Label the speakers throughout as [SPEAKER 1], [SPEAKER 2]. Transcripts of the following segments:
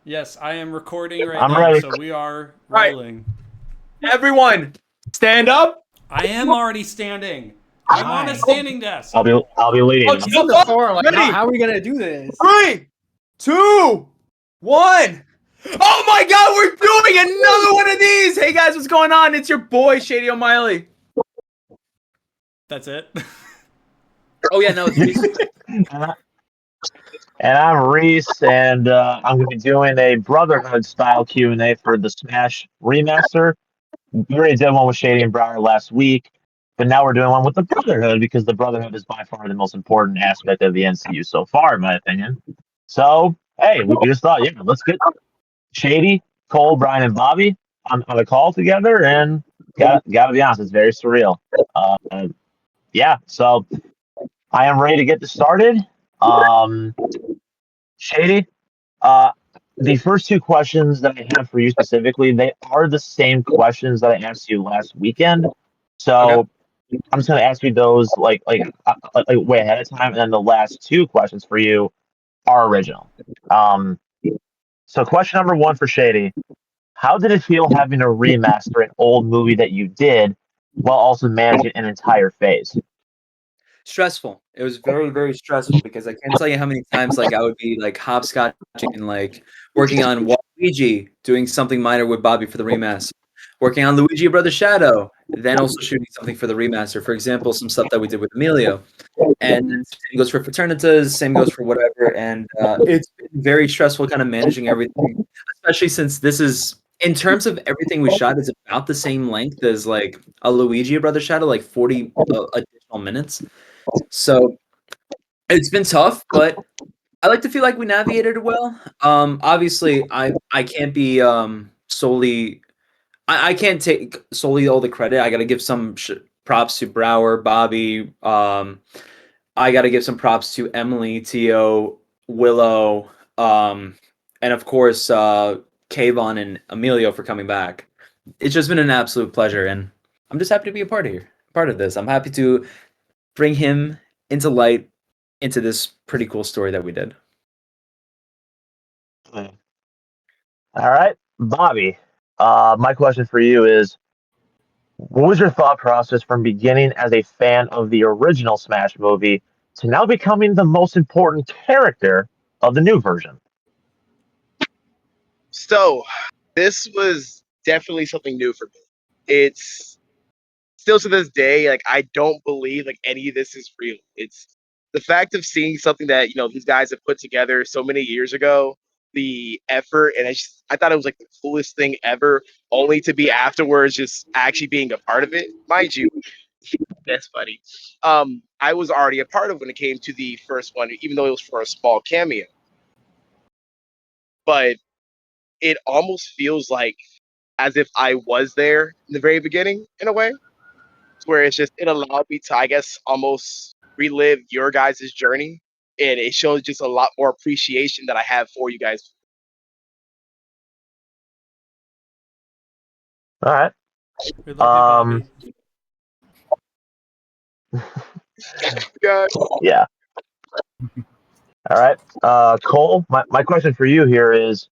[SPEAKER 1] Yes, I am recording right
[SPEAKER 2] I'm
[SPEAKER 1] now,
[SPEAKER 2] ready.
[SPEAKER 1] so we are
[SPEAKER 3] All right,
[SPEAKER 1] rolling.
[SPEAKER 3] everyone, stand up.
[SPEAKER 1] I am already standing. I'm on a
[SPEAKER 4] Why?
[SPEAKER 1] standing desk.
[SPEAKER 2] I'll be
[SPEAKER 3] Oh,
[SPEAKER 2] leading
[SPEAKER 4] It's
[SPEAKER 2] them.
[SPEAKER 4] on
[SPEAKER 3] jump
[SPEAKER 4] the
[SPEAKER 3] up.
[SPEAKER 4] floor. Like,
[SPEAKER 3] Ready?
[SPEAKER 4] how are we gonna do this?
[SPEAKER 3] 3, 2, 1. Oh my God, we're doing another one of these. Hey guys, what's going on? It's your boy Shady O'Malley.
[SPEAKER 1] That's it.
[SPEAKER 3] Oh yeah, no, it's me.
[SPEAKER 2] And I'm Reese, and I'm going to be doing a Brotherhood style Q&A for the Smash Remaster. We already did one with Shady and Briar last week, but now we're doing one with the Brotherhood because the Brotherhood is by far the most important aspect of the NCU so far, in my opinion. So, hey, we just thought, yeah, let's get Shady, Cole, Brian, and Bobby on a call together, and gotta be honest, it's very surreal. Uh, yeah, so I am ready to get this started. Um, Shady, uh, the first two questions that I have for you specifically, they are the same questions that I asked you last weekend.
[SPEAKER 3] Okay.
[SPEAKER 2] So I'm just gonna ask you those like way ahead of time, and then the last two questions for you are original. Um, so question number one for Shady: how did it feel having to remaster an old movie that you did while also managing an entire phase?
[SPEAKER 3] Stressful. It was very, very stressful because I can't tell you how many times like I would be like hopscotching and like working on Luigi, doing something minor with Bobby for the remaster, working on Luigi Brother Shadow, then also shooting something for the remaster. For example, some stuff that we did with Emilio. And then same goes for fraternitas, same goes for whatever. And it's been very stressful kind of managing everything, especially since this is, in terms of everything we shot, is about the same length as like a Luigi Brother Shadow, like 40 additional minutes. So it's been tough, but I like to feel like we navigated it well. Obviously, I can't be solely I can't take solely all the credit. I got to give some props to Brower, Bobby. I got to give some props to Emily, Tio, Willow, and of course Kayvon and Emilio for coming back. It's just been an absolute pleasure, and I'm just happy to be a part of this. I'm happy to bring him into light into this pretty cool story that we did.
[SPEAKER 2] All right, Bobby. My question for you is: what was your thought process from beginning as a fan of the original Smash movie to now becoming the most important character of the new version?
[SPEAKER 5] So this was definitely something new for me. It's still to this day, like I don't believe like any of this is real. It's the fact of seeing something that these guys have put together so many years ago, the effort, and I thought it was like the coolest thing ever. Only to be afterwards just actually being a part of it, mind you. That's funny. I was already a part of when it came to the first one, even though it was for a small cameo. But it almost feels like as if I was there in the very beginning in a way, where it's just it allowed me to, I guess, almost relive your guys' journey, and it shows just a lot more appreciation that I have for you guys.
[SPEAKER 2] All right.
[SPEAKER 1] We love you,
[SPEAKER 2] Um,
[SPEAKER 1] Bobby.
[SPEAKER 5] Guys.
[SPEAKER 2] yeah. All right. Cole, my question for you here is: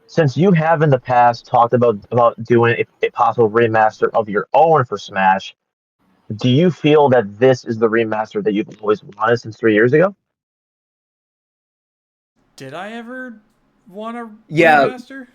[SPEAKER 2] since you have in the past talked about doing a possible remaster of your own for Smash, do you feel that this is the remaster that you've always wanted since 3 years ago?
[SPEAKER 1] Did I ever want a
[SPEAKER 3] Yeah,
[SPEAKER 1] remaster?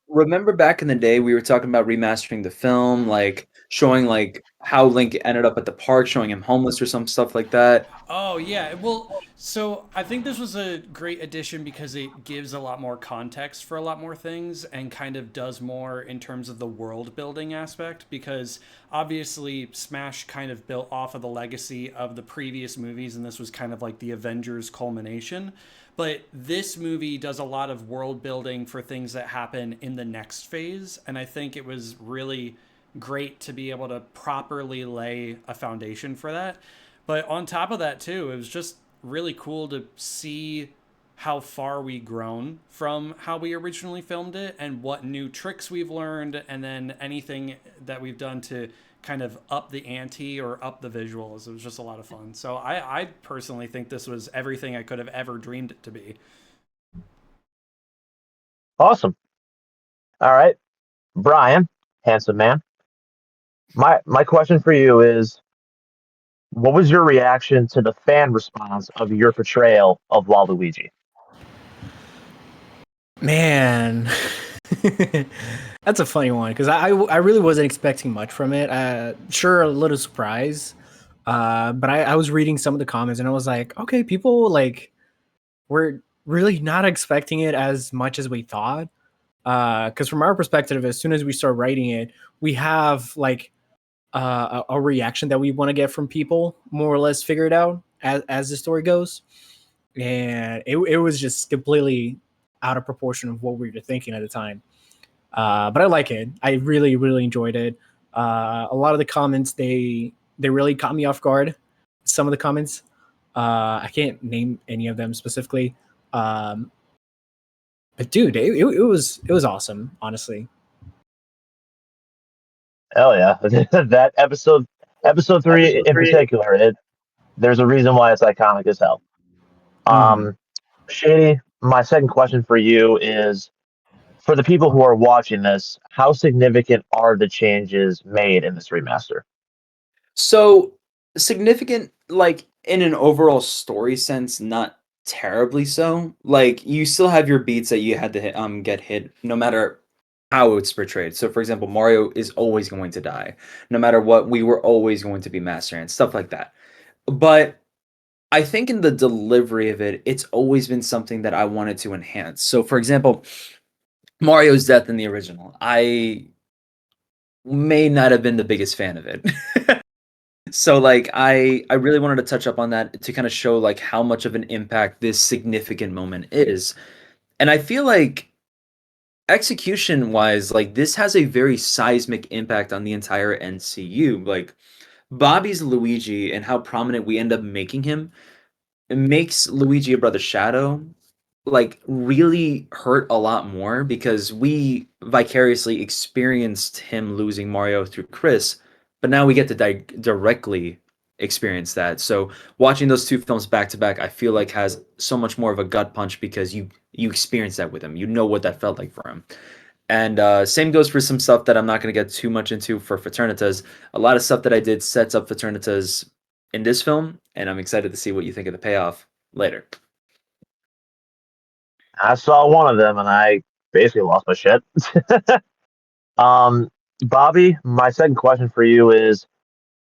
[SPEAKER 3] remember back in the day we were talking about remastering the film, like showing like how Link ended up at the park, showing him homeless or some stuff like that.
[SPEAKER 1] Oh yeah, well, so I think this was a great addition because it gives a lot more context for a lot more things and kind of does more in terms of the world building aspect because obviously Smash kind of built off of the legacy of the previous movies and this was kind of like the Avengers culmination. But this movie does a lot of world building for things that happen in the next phase and I think it was really great to be able to properly lay a foundation for that. But on top of that, too, it was just really cool to see how far we grown from how we originally filmed it and what new tricks we've learned and then anything that we've done to kind of up the ante or up the visuals. It was just a lot of fun. So I personally think this was everything I could have ever dreamed it to be.
[SPEAKER 2] Awesome. All right, Brian, handsome man. My question for you is, what was your reaction to the fan response of your portrayal of Waluigi?
[SPEAKER 4] Man, that's a funny one because I really wasn't expecting much from it. Sure, a little surprise, but I was reading some of the comments and I was like, okay, people like were really not expecting it as much as we thought. Because from our perspective, as soon as we start writing it, we have like a reaction that we want to get from people, more or less figured out as the story goes, and it was just completely out of proportion of what we were thinking at the time. But I like it. I really really enjoyed it. A lot of the comments they really caught me off guard. Some of the comments, I can't name any of them specifically, but dude, it was awesome, honestly.
[SPEAKER 2] Hell yeah, that episode three in particular, there's a reason why it's iconic as hell.
[SPEAKER 4] Mhm.
[SPEAKER 2] Shady, my second question for you is, for the people who are watching this, how significant are the changes made in this remaster?
[SPEAKER 3] So significant, like in an overall story sense, not terribly so. Like you still have your beats that you had to get hit, no matter how it's portrayed. So, for example, Mario is always going to die, no matter what. We were always going to be master and stuff like that. But I think in the delivery of it, it's always been something that I wanted to enhance. So, for example, Mario's death in the original, I may not have been the biggest fan of it. So like I really wanted to touch up on that to kind of show like how much of an impact this significant moment is. And I feel like execution wise, like this has a very seismic impact on the entire NCU. Like Bobby's Luigi and how prominent we end up making him, it makes Luigi a brother Shadow like really hurt a lot more because we vicariously experienced him losing Mario through Chris, but now we get to directly experience that. So watching those two films back to back, I feel like has so much more of a gut punch because you experience that with him. You know what that felt like for him. And same goes for some stuff that I'm not going to get too much into for Fraternitas. A lot of stuff that I did sets up Fraternitas in this film, and I'm excited to see what you think of the payoff later.
[SPEAKER 2] I saw one of them and I basically lost my shit. um, Bobby, my second question for you is,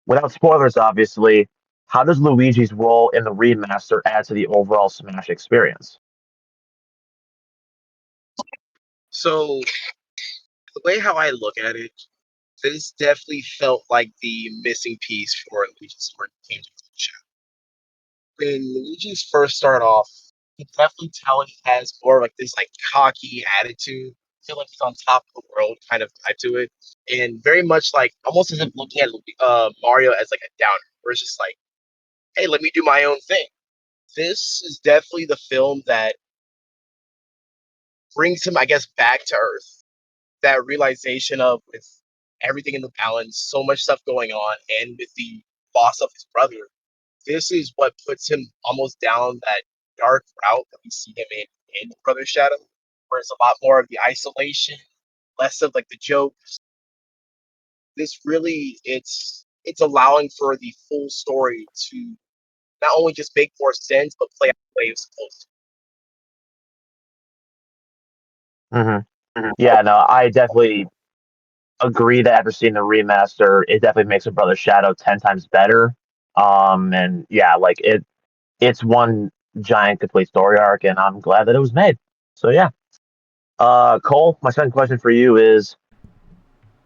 [SPEAKER 2] without spoilers, obviously, how does Luigi's role in the remaster add to the overall Smash experience?
[SPEAKER 5] So the way how I look at it, this definitely felt like the missing piece for Luigi's story came to fruition. When Luigi's first started off, you can definitely tell he has more like this like cocky attitude. Feel like he's on top of the world kind of vibe to it. And very much like almost as if looking at Mario as like a downer, where it's just like, hey, let me do my own thing. This is definitely the film that brings him, I guess, back to earth. That realization of with everything in the balance, so much stuff going on, and with the loss of his brother, this is what puts him almost down that dark route that we see him in Brother Shadow, where it's a lot more of the isolation, less of like the jokes. This really it's allowing for the full story to not only just make more sense, but play out the way it's supposed
[SPEAKER 2] Hmm.
[SPEAKER 5] to.
[SPEAKER 2] Yeah, no, I definitely agree that after seeing the remaster, it definitely makes a Brother Shadow 10 times better. And yeah, like it's one giant complete story arc, and I'm glad that it was made. So yeah. Cole, my second question for you is,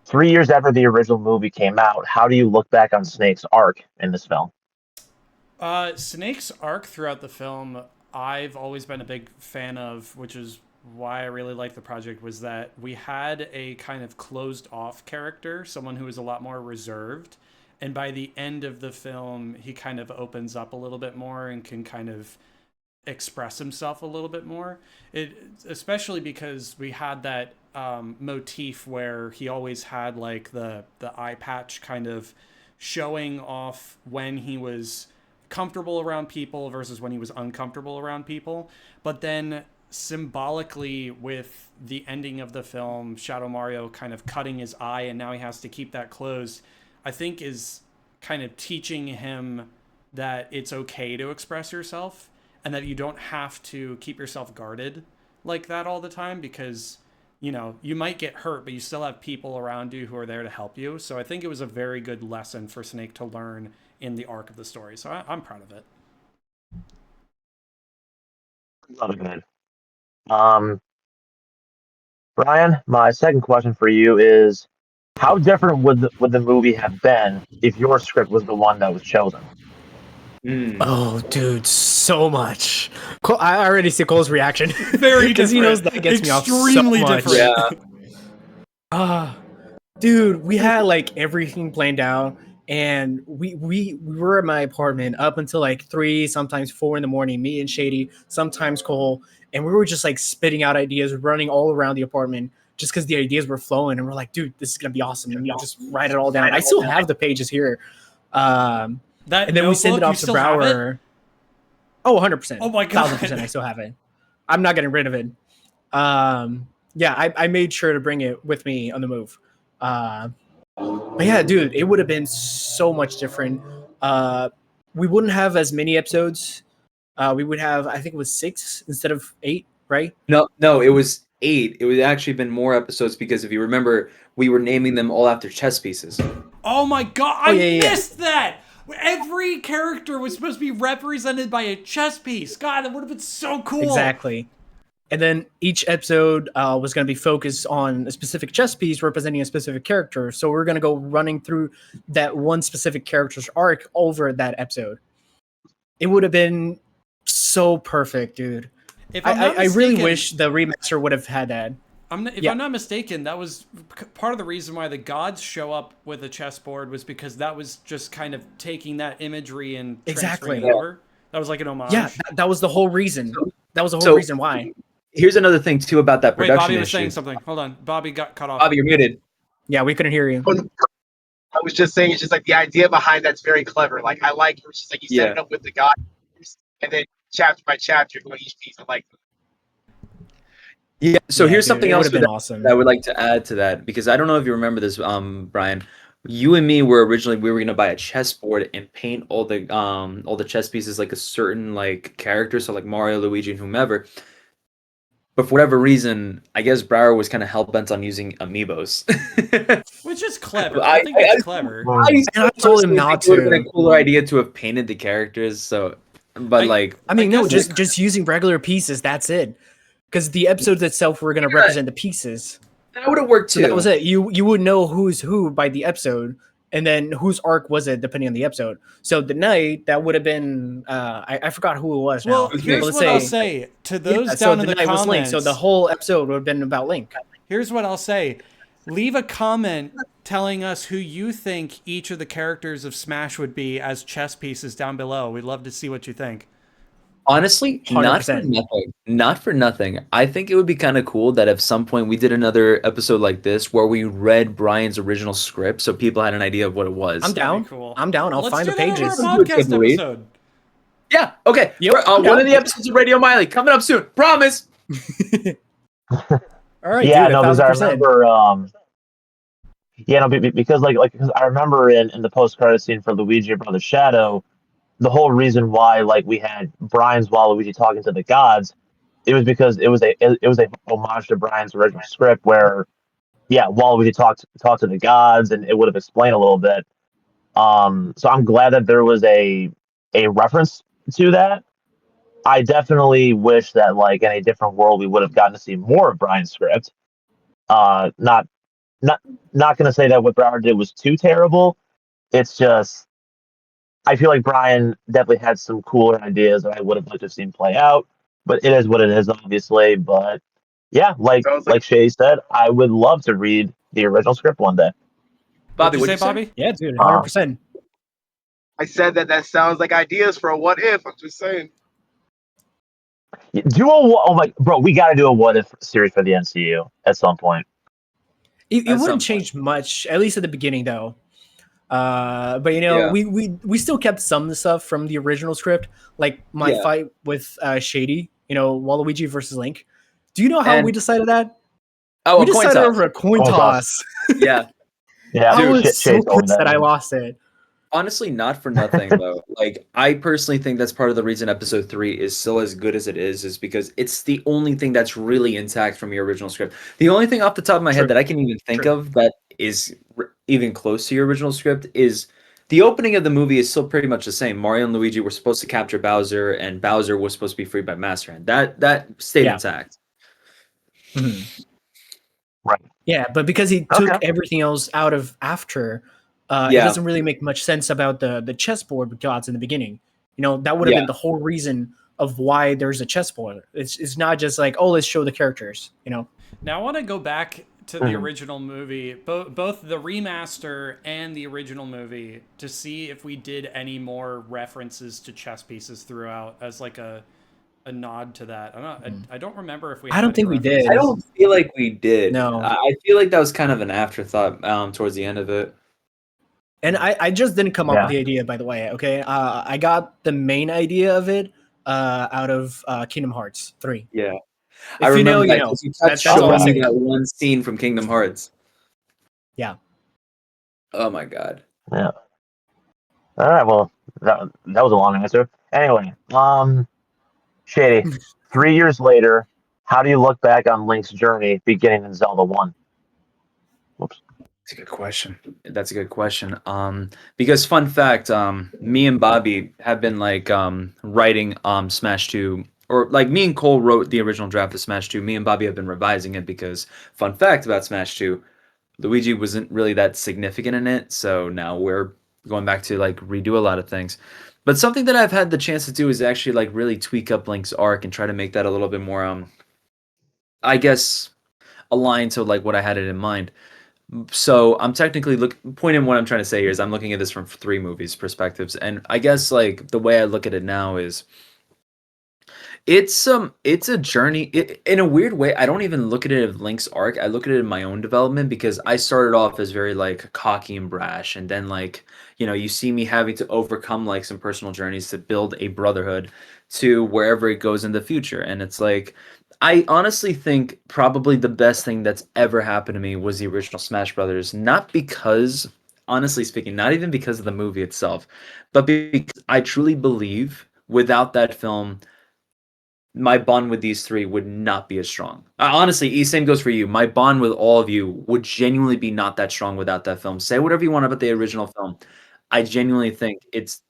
[SPEAKER 2] 3 years after the original movie came out, how do you look back on Snake's arc in this film?
[SPEAKER 1] Snake's arc throughout the film, I've always been a big fan of, which is why I really liked the project, was that we had a kind of closed off character, someone who was a lot more reserved. And by the end of the film, he kind of opens up a little bit more and can kind of express himself a little bit more. It especially because we had that motif where he always had like the eye patch kind of showing off when he was comfortable around people versus when he was uncomfortable around people. But then symbolically with the ending of the film, Shadow Mario kind of cutting his eye and now he has to keep that closed, I think is kind of teaching him that it's okay to express yourself and that you don't have to keep yourself guarded like that all the time, because you might get hurt, but you still have people around you who are there to help you. So I think it was a very good lesson for Snake to learn in the arc of the story. So I'm proud of it.
[SPEAKER 2] Love it, man. Brian, my second question for you is, how different would the movie have been if your script was the one that was chosen?
[SPEAKER 4] Oh, dude, so much. I already see Cole's reaction.
[SPEAKER 1] Very
[SPEAKER 4] because he knows
[SPEAKER 1] different.
[SPEAKER 4] that gets me off so
[SPEAKER 1] Extremely
[SPEAKER 4] much.
[SPEAKER 1] different.
[SPEAKER 3] Yeah.
[SPEAKER 4] Dude, we had like everything planned out, and we were at my apartment up until like 3, sometimes 4 in the morning. Me and Shady, sometimes Cole, and we were just like spitting out ideas, running all around the apartment, just because the ideas were flowing, and we're like, dude, this is gonna be awesome, and we just write it all down. I still have the pages here,
[SPEAKER 1] That
[SPEAKER 4] and then we send it
[SPEAKER 1] notebook,
[SPEAKER 4] off
[SPEAKER 1] you
[SPEAKER 4] to
[SPEAKER 1] still have it?
[SPEAKER 4] Brower. Oh, 100%.
[SPEAKER 1] Oh my God.
[SPEAKER 4] 1000%, I still have it. I'm not getting rid of it. Yeah, I made sure to bring it with me on the move. But yeah, dude, it would have been so much different. We wouldn't have as many episodes. We would have, I think it was 6 instead of 8, right?
[SPEAKER 3] No, it was 8. It would actually been more episodes because if you remember, we were naming them all after chess pieces.
[SPEAKER 1] Oh my God, I
[SPEAKER 4] yeah.
[SPEAKER 1] missed that! Every character was supposed to be represented by a chess piece. God, that would have been so cool.
[SPEAKER 4] Exactly. And then each episode was going to be focused on a specific chess piece representing a specific character. So we're going to go running through that one specific character's arc over that episode. It would have been so perfect, dude.
[SPEAKER 1] If I'm not
[SPEAKER 4] I really
[SPEAKER 1] mistaken-
[SPEAKER 4] wish the remaster would have had that.
[SPEAKER 1] If I'm not mistaken, that was part of the reason why the gods show up with a chessboard, was because that was just kind of taking that imagery and
[SPEAKER 4] Exactly.
[SPEAKER 1] transferring it over. That was like an homage.
[SPEAKER 4] Yeah, that was the whole reason. That was the whole
[SPEAKER 3] So-
[SPEAKER 4] reason why.
[SPEAKER 3] Here's another thing too about that
[SPEAKER 1] Wait,
[SPEAKER 3] production
[SPEAKER 1] Bobby was
[SPEAKER 3] issue.
[SPEAKER 1] saying something. Hold on. Bobby got cut off.
[SPEAKER 3] Bobby, you're muted.
[SPEAKER 4] Yeah, we couldn't hear you.
[SPEAKER 5] I was just saying, it's just like the idea behind that's very clever. Like I like it was just like you set it up with the god, and then chapter by chapter going each piece. I like.
[SPEAKER 3] Yeah. So
[SPEAKER 4] Yeah,
[SPEAKER 3] here's
[SPEAKER 4] dude,
[SPEAKER 3] something
[SPEAKER 4] it
[SPEAKER 3] else
[SPEAKER 4] would have
[SPEAKER 3] that,
[SPEAKER 4] been awesome.
[SPEAKER 3] that I would like to add to that, because I don't know if you remember this, Brian. You and me were originally we were gonna buy a chessboard and paint all the chess pieces like a certain like character, so like Mario, Luigi, and whomever. But for whatever reason, I guess Brower was kind of hell bent on using amiibos.
[SPEAKER 1] Which is clever. I think it's clever.
[SPEAKER 4] And I told him not
[SPEAKER 3] It would have been
[SPEAKER 4] to.
[SPEAKER 3] a cooler idea to have painted the characters. So, but
[SPEAKER 4] I mean, no,
[SPEAKER 1] guess
[SPEAKER 4] just using regular pieces. That's it. Because the episodes itself were going to represent the pieces.
[SPEAKER 3] that would have worked
[SPEAKER 4] So
[SPEAKER 3] too.
[SPEAKER 4] that was it. You would know who's who by the episode, and then whose arc was it depending on the episode. So the night that would have been I forgot who it was.
[SPEAKER 1] Well,
[SPEAKER 4] now.
[SPEAKER 1] here's
[SPEAKER 4] Let's
[SPEAKER 1] what I'll say to those
[SPEAKER 4] yeah,
[SPEAKER 1] down
[SPEAKER 4] so
[SPEAKER 1] in the
[SPEAKER 4] night was Link.
[SPEAKER 1] comments.
[SPEAKER 4] So the whole episode would have been about Link.
[SPEAKER 1] Here's what I'll say. Leave a comment telling us who you think each of the characters of Smash would be as chess pieces down below. We'd love to see what you think.
[SPEAKER 3] Honestly, not for
[SPEAKER 4] 100%.
[SPEAKER 3] nothing. Not for nothing. I think it would be kind of cool that at some point we did another episode like this where we read Brian's original script so people had an idea of what it was.
[SPEAKER 4] I'm down.
[SPEAKER 1] cool.
[SPEAKER 4] I'm down. I'll
[SPEAKER 1] Let's
[SPEAKER 4] find
[SPEAKER 1] do
[SPEAKER 4] the
[SPEAKER 1] that
[SPEAKER 4] pages.
[SPEAKER 1] over a podcast
[SPEAKER 3] Good read.
[SPEAKER 1] episode.
[SPEAKER 3] Yeah, okay.
[SPEAKER 4] Yep,
[SPEAKER 3] One
[SPEAKER 4] yeah.
[SPEAKER 3] of the episodes of Radio Miley coming up soon. Promise.
[SPEAKER 4] All right,
[SPEAKER 2] Yeah,
[SPEAKER 4] dude,
[SPEAKER 2] no, because I
[SPEAKER 4] 1000%.
[SPEAKER 2] remember. Yeah, no, because because I remember in the post credit scene for Luigi and Brother Shadow, the whole reason why like we had Brian's Waluigi talking to the gods, it was because it was a homage to Brian's original script where, yeah, Waluigi talked to the gods and it would have explained a little bit. So I'm glad that there was a reference to that. I definitely wish that like in a different world we would have gotten to see more of Brian's script. Not not going to say that what Brower did was too terrible. It's just I feel like Brian definitely had some cooler ideas that I would have liked to have seen play out. But it is what it is, obviously. But yeah,
[SPEAKER 5] Sounds like-
[SPEAKER 2] like Shay said, I would love to read the original script one day.
[SPEAKER 3] Bobby,
[SPEAKER 1] What'd you
[SPEAKER 3] what'd
[SPEAKER 1] say,
[SPEAKER 3] you
[SPEAKER 1] Bobby?
[SPEAKER 4] Yeah, dude, 100%.
[SPEAKER 5] I said that sounds like ideas for a what if. I'm just saying.
[SPEAKER 2] Oh my bro, we got to do a what if series for the NCU at some point.
[SPEAKER 4] It
[SPEAKER 3] At some
[SPEAKER 4] wouldn't change much, at least at the beginning, though. But you know,
[SPEAKER 3] Yeah.
[SPEAKER 4] we still kept some of the stuff from the original script, like my
[SPEAKER 3] Yeah.
[SPEAKER 4] fight with Shady. Waluigi versus Link. Do you know how
[SPEAKER 3] And-
[SPEAKER 4] we decided that?
[SPEAKER 3] Oh,
[SPEAKER 4] We
[SPEAKER 3] a coin
[SPEAKER 4] decided
[SPEAKER 3] toss.
[SPEAKER 4] over a coin
[SPEAKER 2] Coin toss.
[SPEAKER 4] toss.
[SPEAKER 3] Yeah.
[SPEAKER 2] Yeah,
[SPEAKER 4] I was
[SPEAKER 2] Shay
[SPEAKER 4] so
[SPEAKER 2] told me
[SPEAKER 4] pissed that I
[SPEAKER 2] yeah.
[SPEAKER 4] lost it.
[SPEAKER 3] Honestly, not for nothing though. Like, I personally think that's part of the reason episode 3 is still as good as it is because it's the only thing that's really intact from your original script. The only thing off the top of my head
[SPEAKER 4] True.
[SPEAKER 3] that I can even think
[SPEAKER 4] True.
[SPEAKER 3] of that is even close to your original script is the opening of the movie is still pretty much the same. Mario and Luigi were supposed to capture Bowser, and Bowser was supposed to be freed by Master Hand. That stayed
[SPEAKER 4] Yeah.
[SPEAKER 3] intact.
[SPEAKER 4] Mhm.
[SPEAKER 2] Right.
[SPEAKER 4] Yeah, but because he
[SPEAKER 2] Okay.
[SPEAKER 4] took everything else out of after, it
[SPEAKER 3] Yeah.
[SPEAKER 4] doesn't really make much sense about the chessboard gods in the beginning. That would have
[SPEAKER 3] Yeah.
[SPEAKER 4] been the whole reason of why there's a chessboard. It's not just like, oh, let's show the characters.
[SPEAKER 1] Now I want to go back to the
[SPEAKER 2] Mhm.
[SPEAKER 1] original movie, both the remaster and the original movie, to see if we did any more references to chess pieces throughout as like a nod to that. I don't remember if we.
[SPEAKER 4] I
[SPEAKER 1] Have
[SPEAKER 4] don't
[SPEAKER 1] any
[SPEAKER 4] think we did.
[SPEAKER 3] I
[SPEAKER 1] references.
[SPEAKER 3] don't feel like we did.
[SPEAKER 4] No.
[SPEAKER 3] I feel like that was kind of an afterthought towards the end of it.
[SPEAKER 4] And I just didn't come up
[SPEAKER 2] Yeah.
[SPEAKER 4] with the idea, by the way. Okay, I got the main idea of it out of Kingdom Hearts 3.
[SPEAKER 3] Yeah.
[SPEAKER 4] If
[SPEAKER 3] I
[SPEAKER 4] you know,
[SPEAKER 3] remember
[SPEAKER 4] you
[SPEAKER 3] that
[SPEAKER 4] know.
[SPEAKER 3] because you kept
[SPEAKER 4] That's all I'm
[SPEAKER 3] showing me
[SPEAKER 4] saying.
[SPEAKER 3] that one scene from Kingdom Hearts.
[SPEAKER 4] Yeah.
[SPEAKER 3] Oh my god.
[SPEAKER 2] Yeah. All right. Well, that was a long answer. Anyway, Shady. 3 years later, how do you look back on Link's journey beginning in Zelda 1? Whoops.
[SPEAKER 3] That's a good question. That's a good question. Because fun fact, me and Bobby have been like writing Smash 2, or like me and Cole wrote the original draft of Smash 2. Me and Bobby have been revising it because fun fact about Smash 2, Luigi wasn't really that significant in it, so now we're going back to like redo a lot of things. But something that I've had the chance to do is actually like really tweak up Link's arc and try to make that a little bit more I guess aligned to like what I had it in mind. So I'm technically point in what I'm trying to say here is I'm looking at this from 3 movies perspectives, and I guess like the way I look at it now is it's a journey in a weird way. I don't even look at it as Link's arc. I look at it in my own development because I started off as very like cocky and brash, and then like you see me having to overcome like some personal journeys to build a brotherhood to wherever it goes in the future. And it's like I honestly think probably the best thing that's ever happened to me was the original Smash Brothers, not because honestly speaking, not even because of the movie itself, but because I truly believe without that film my bond with these 3 would not be as strong. Honestly, same goes for you. My bond with all of you would genuinely be not that strong without that film. Say whatever you want about the original film. I genuinely think it's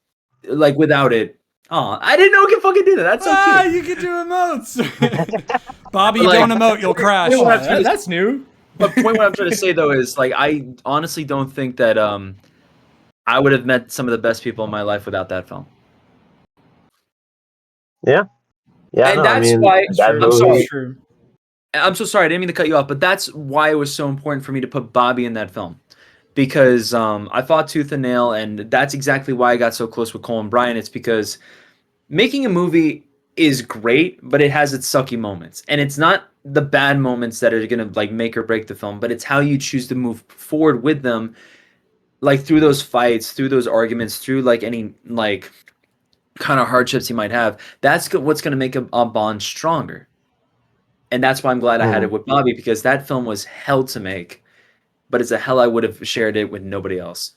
[SPEAKER 3] like without it. Oh, I didn't know we could fucking do that. That's so cute.
[SPEAKER 1] You can do emotes. Bobby,
[SPEAKER 3] Like,
[SPEAKER 1] don't emote, you'll crash.
[SPEAKER 3] point what I'm trying to-
[SPEAKER 4] That's new.
[SPEAKER 3] But point what I'm trying to say though is like I honestly don't think that I would have met some of the best people in my life without that film.
[SPEAKER 2] Yeah. Yeah.
[SPEAKER 3] And
[SPEAKER 2] No, I
[SPEAKER 3] that's
[SPEAKER 2] mean,
[SPEAKER 3] why
[SPEAKER 2] that
[SPEAKER 3] I'm sorry.
[SPEAKER 2] movie.
[SPEAKER 4] True.
[SPEAKER 3] I'm so sorry. I didn't mean to cut you off, but that's why it was so important for me to put Bobby in that film because I fought tooth and nail, and that's exactly why I got so close with Cole and Brian. It's because making a movie is great, but it has its sucky moments, and it's not the bad moments that are gonna like make or break the film, but it's how you choose to move forward with them, like through those fights, through those arguments, through like any like kind of hardships you might have. That's what's gonna make a bond stronger. And that's why I'm glad I had it with Bobby because that film was hell to make, but it's a hell I would have shared it with nobody else.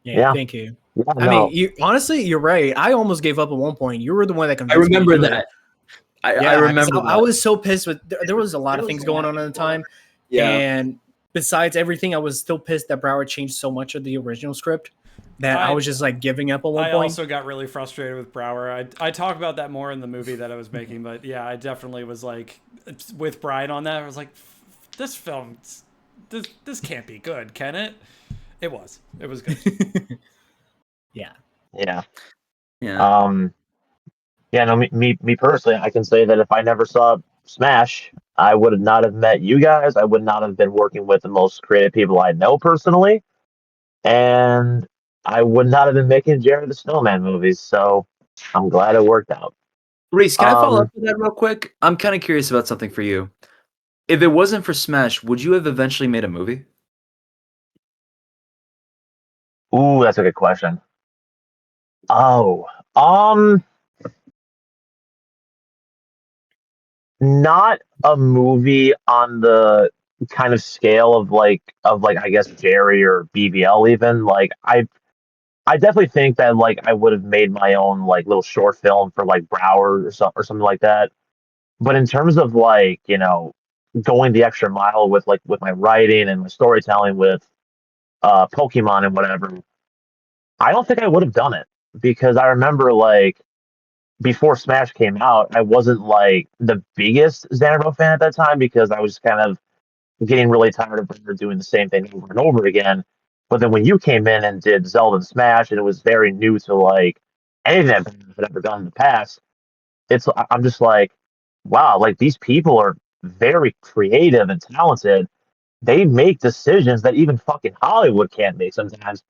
[SPEAKER 4] Yeah,
[SPEAKER 2] Yeah.
[SPEAKER 4] thank you.
[SPEAKER 2] Yeah,
[SPEAKER 4] I mean, honestly, you're right. I almost gave up at one point. You were the one that
[SPEAKER 3] I
[SPEAKER 4] convinced me to
[SPEAKER 3] remember
[SPEAKER 4] do it.
[SPEAKER 3] that. I
[SPEAKER 4] Yeah, 'cause
[SPEAKER 3] remember
[SPEAKER 4] I
[SPEAKER 3] that.
[SPEAKER 4] was so pissed with. There was a lot of things going on at the time,
[SPEAKER 3] Yeah.
[SPEAKER 4] and besides everything, I was still pissed that Broward changed so much of the original script that I was just like giving up at one
[SPEAKER 1] I
[SPEAKER 4] point.
[SPEAKER 1] also got really frustrated with Brower. I talk about that more in the movie that I was making, but yeah, I definitely was like with Brian on that. I was like, this film, this can't be good, can it? It was. It was good.
[SPEAKER 4] Yeah.
[SPEAKER 2] Yeah.
[SPEAKER 3] Yeah.
[SPEAKER 2] Yeah. No, me personally, I can say that if I never saw Smash, I would not have met you guys. I would not have been working with the most creative people I know personally, and I would not have been making Jared the Snowman movies. So I'm glad it worked out.
[SPEAKER 3] Reese, can I follow up
[SPEAKER 2] Um,
[SPEAKER 3] with that real quick? I'm kind of curious about something for you. If it wasn't for Smash, would you have eventually made a movie?
[SPEAKER 2] ooh, that's a good question. Oh, um, not a movie on the kind of scale of like I guess Jerry or BBL even. Like I definitely think that like I would have made my own like little short film for like Broward or something like that. But in terms of like, going the extra mile with my writing and my storytelling with Pokemon and whatever, I don't think I would have done it because I remember like before Smash came out, I wasn't like the biggest Xanadu fan at that time because I was kind of getting really tired of her doing the same thing over and over again. But then when you came in and did Zelda and Smash, and it was very new to like anything I've ever done in the past, I'm just like, wow, like these people are very creative and talented. They make decisions that even fucking Hollywood can't make sometimes.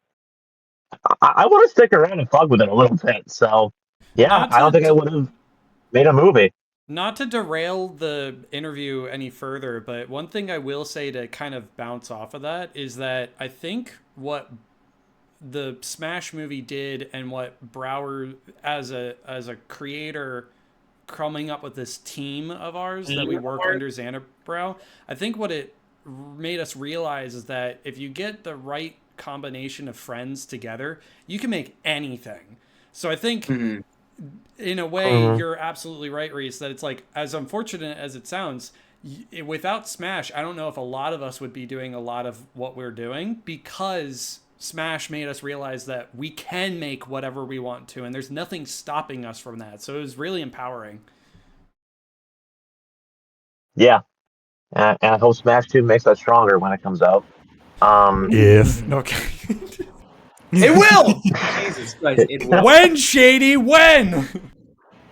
[SPEAKER 2] I want to stick around and fuck with it a little bit. So yeah,
[SPEAKER 1] Not
[SPEAKER 2] I don't
[SPEAKER 1] to
[SPEAKER 2] think I would have made a movie.
[SPEAKER 1] not to derail the interview any further, but one thing I will say to kind of bounce off of that is that I think what the Smash movie did and what Brower as a creator coming up with this team of ours that we work under Xanabrow, I think what it made us realize is that if you get the right combination of friends together, you can make anything. So I think
[SPEAKER 3] Mhm.
[SPEAKER 1] in a way,
[SPEAKER 2] Mhm.
[SPEAKER 1] you're absolutely right, Reese, that it's like, as unfortunate as it sounds, without Smash, I don't know if a lot of us would be doing a lot of what we're doing because Smash made us realize that we can make whatever we want to, and there's nothing stopping us from that. So it was really empowering.
[SPEAKER 2] Yeah, and I hope Smash 2 makes that stronger when it comes out.
[SPEAKER 1] If no, okay.
[SPEAKER 3] It will. Jesus Christ, it will.
[SPEAKER 1] When, Shady, when?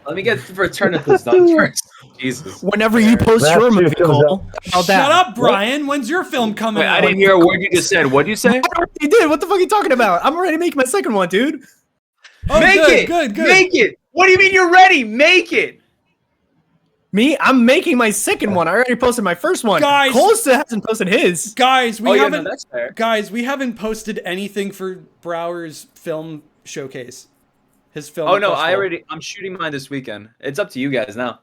[SPEAKER 3] Let me get Return of this done first. Jesus.
[SPEAKER 4] Whenever you post
[SPEAKER 2] Smash
[SPEAKER 4] your
[SPEAKER 2] 2
[SPEAKER 4] movie,
[SPEAKER 2] comes
[SPEAKER 4] Cole,
[SPEAKER 2] out.
[SPEAKER 4] how about
[SPEAKER 1] Shut
[SPEAKER 4] that?
[SPEAKER 1] up, Brian. When's your film coming
[SPEAKER 3] Wait,
[SPEAKER 1] out?
[SPEAKER 3] I didn't hear a word you just said. What'd you say?
[SPEAKER 4] I already did. What the fuck are you talking about? I'm already making my second one, dude.
[SPEAKER 1] Oh,
[SPEAKER 3] Make
[SPEAKER 1] good,
[SPEAKER 3] it.
[SPEAKER 1] good, good.
[SPEAKER 3] Make it. What do you mean you're ready? Make it.
[SPEAKER 4] Me, I'm making my second one. I already posted my first one.
[SPEAKER 1] Guys-
[SPEAKER 4] Cole still hasn't posted his.
[SPEAKER 1] Guys, we
[SPEAKER 3] Oh, yeah,
[SPEAKER 1] haven't.
[SPEAKER 3] no, that's fair.
[SPEAKER 1] Guys, we haven't posted anything for Brower's film showcase. His film.
[SPEAKER 3] Oh no,
[SPEAKER 1] festival.
[SPEAKER 3] I'm shooting mine this weekend. It's up to you guys now.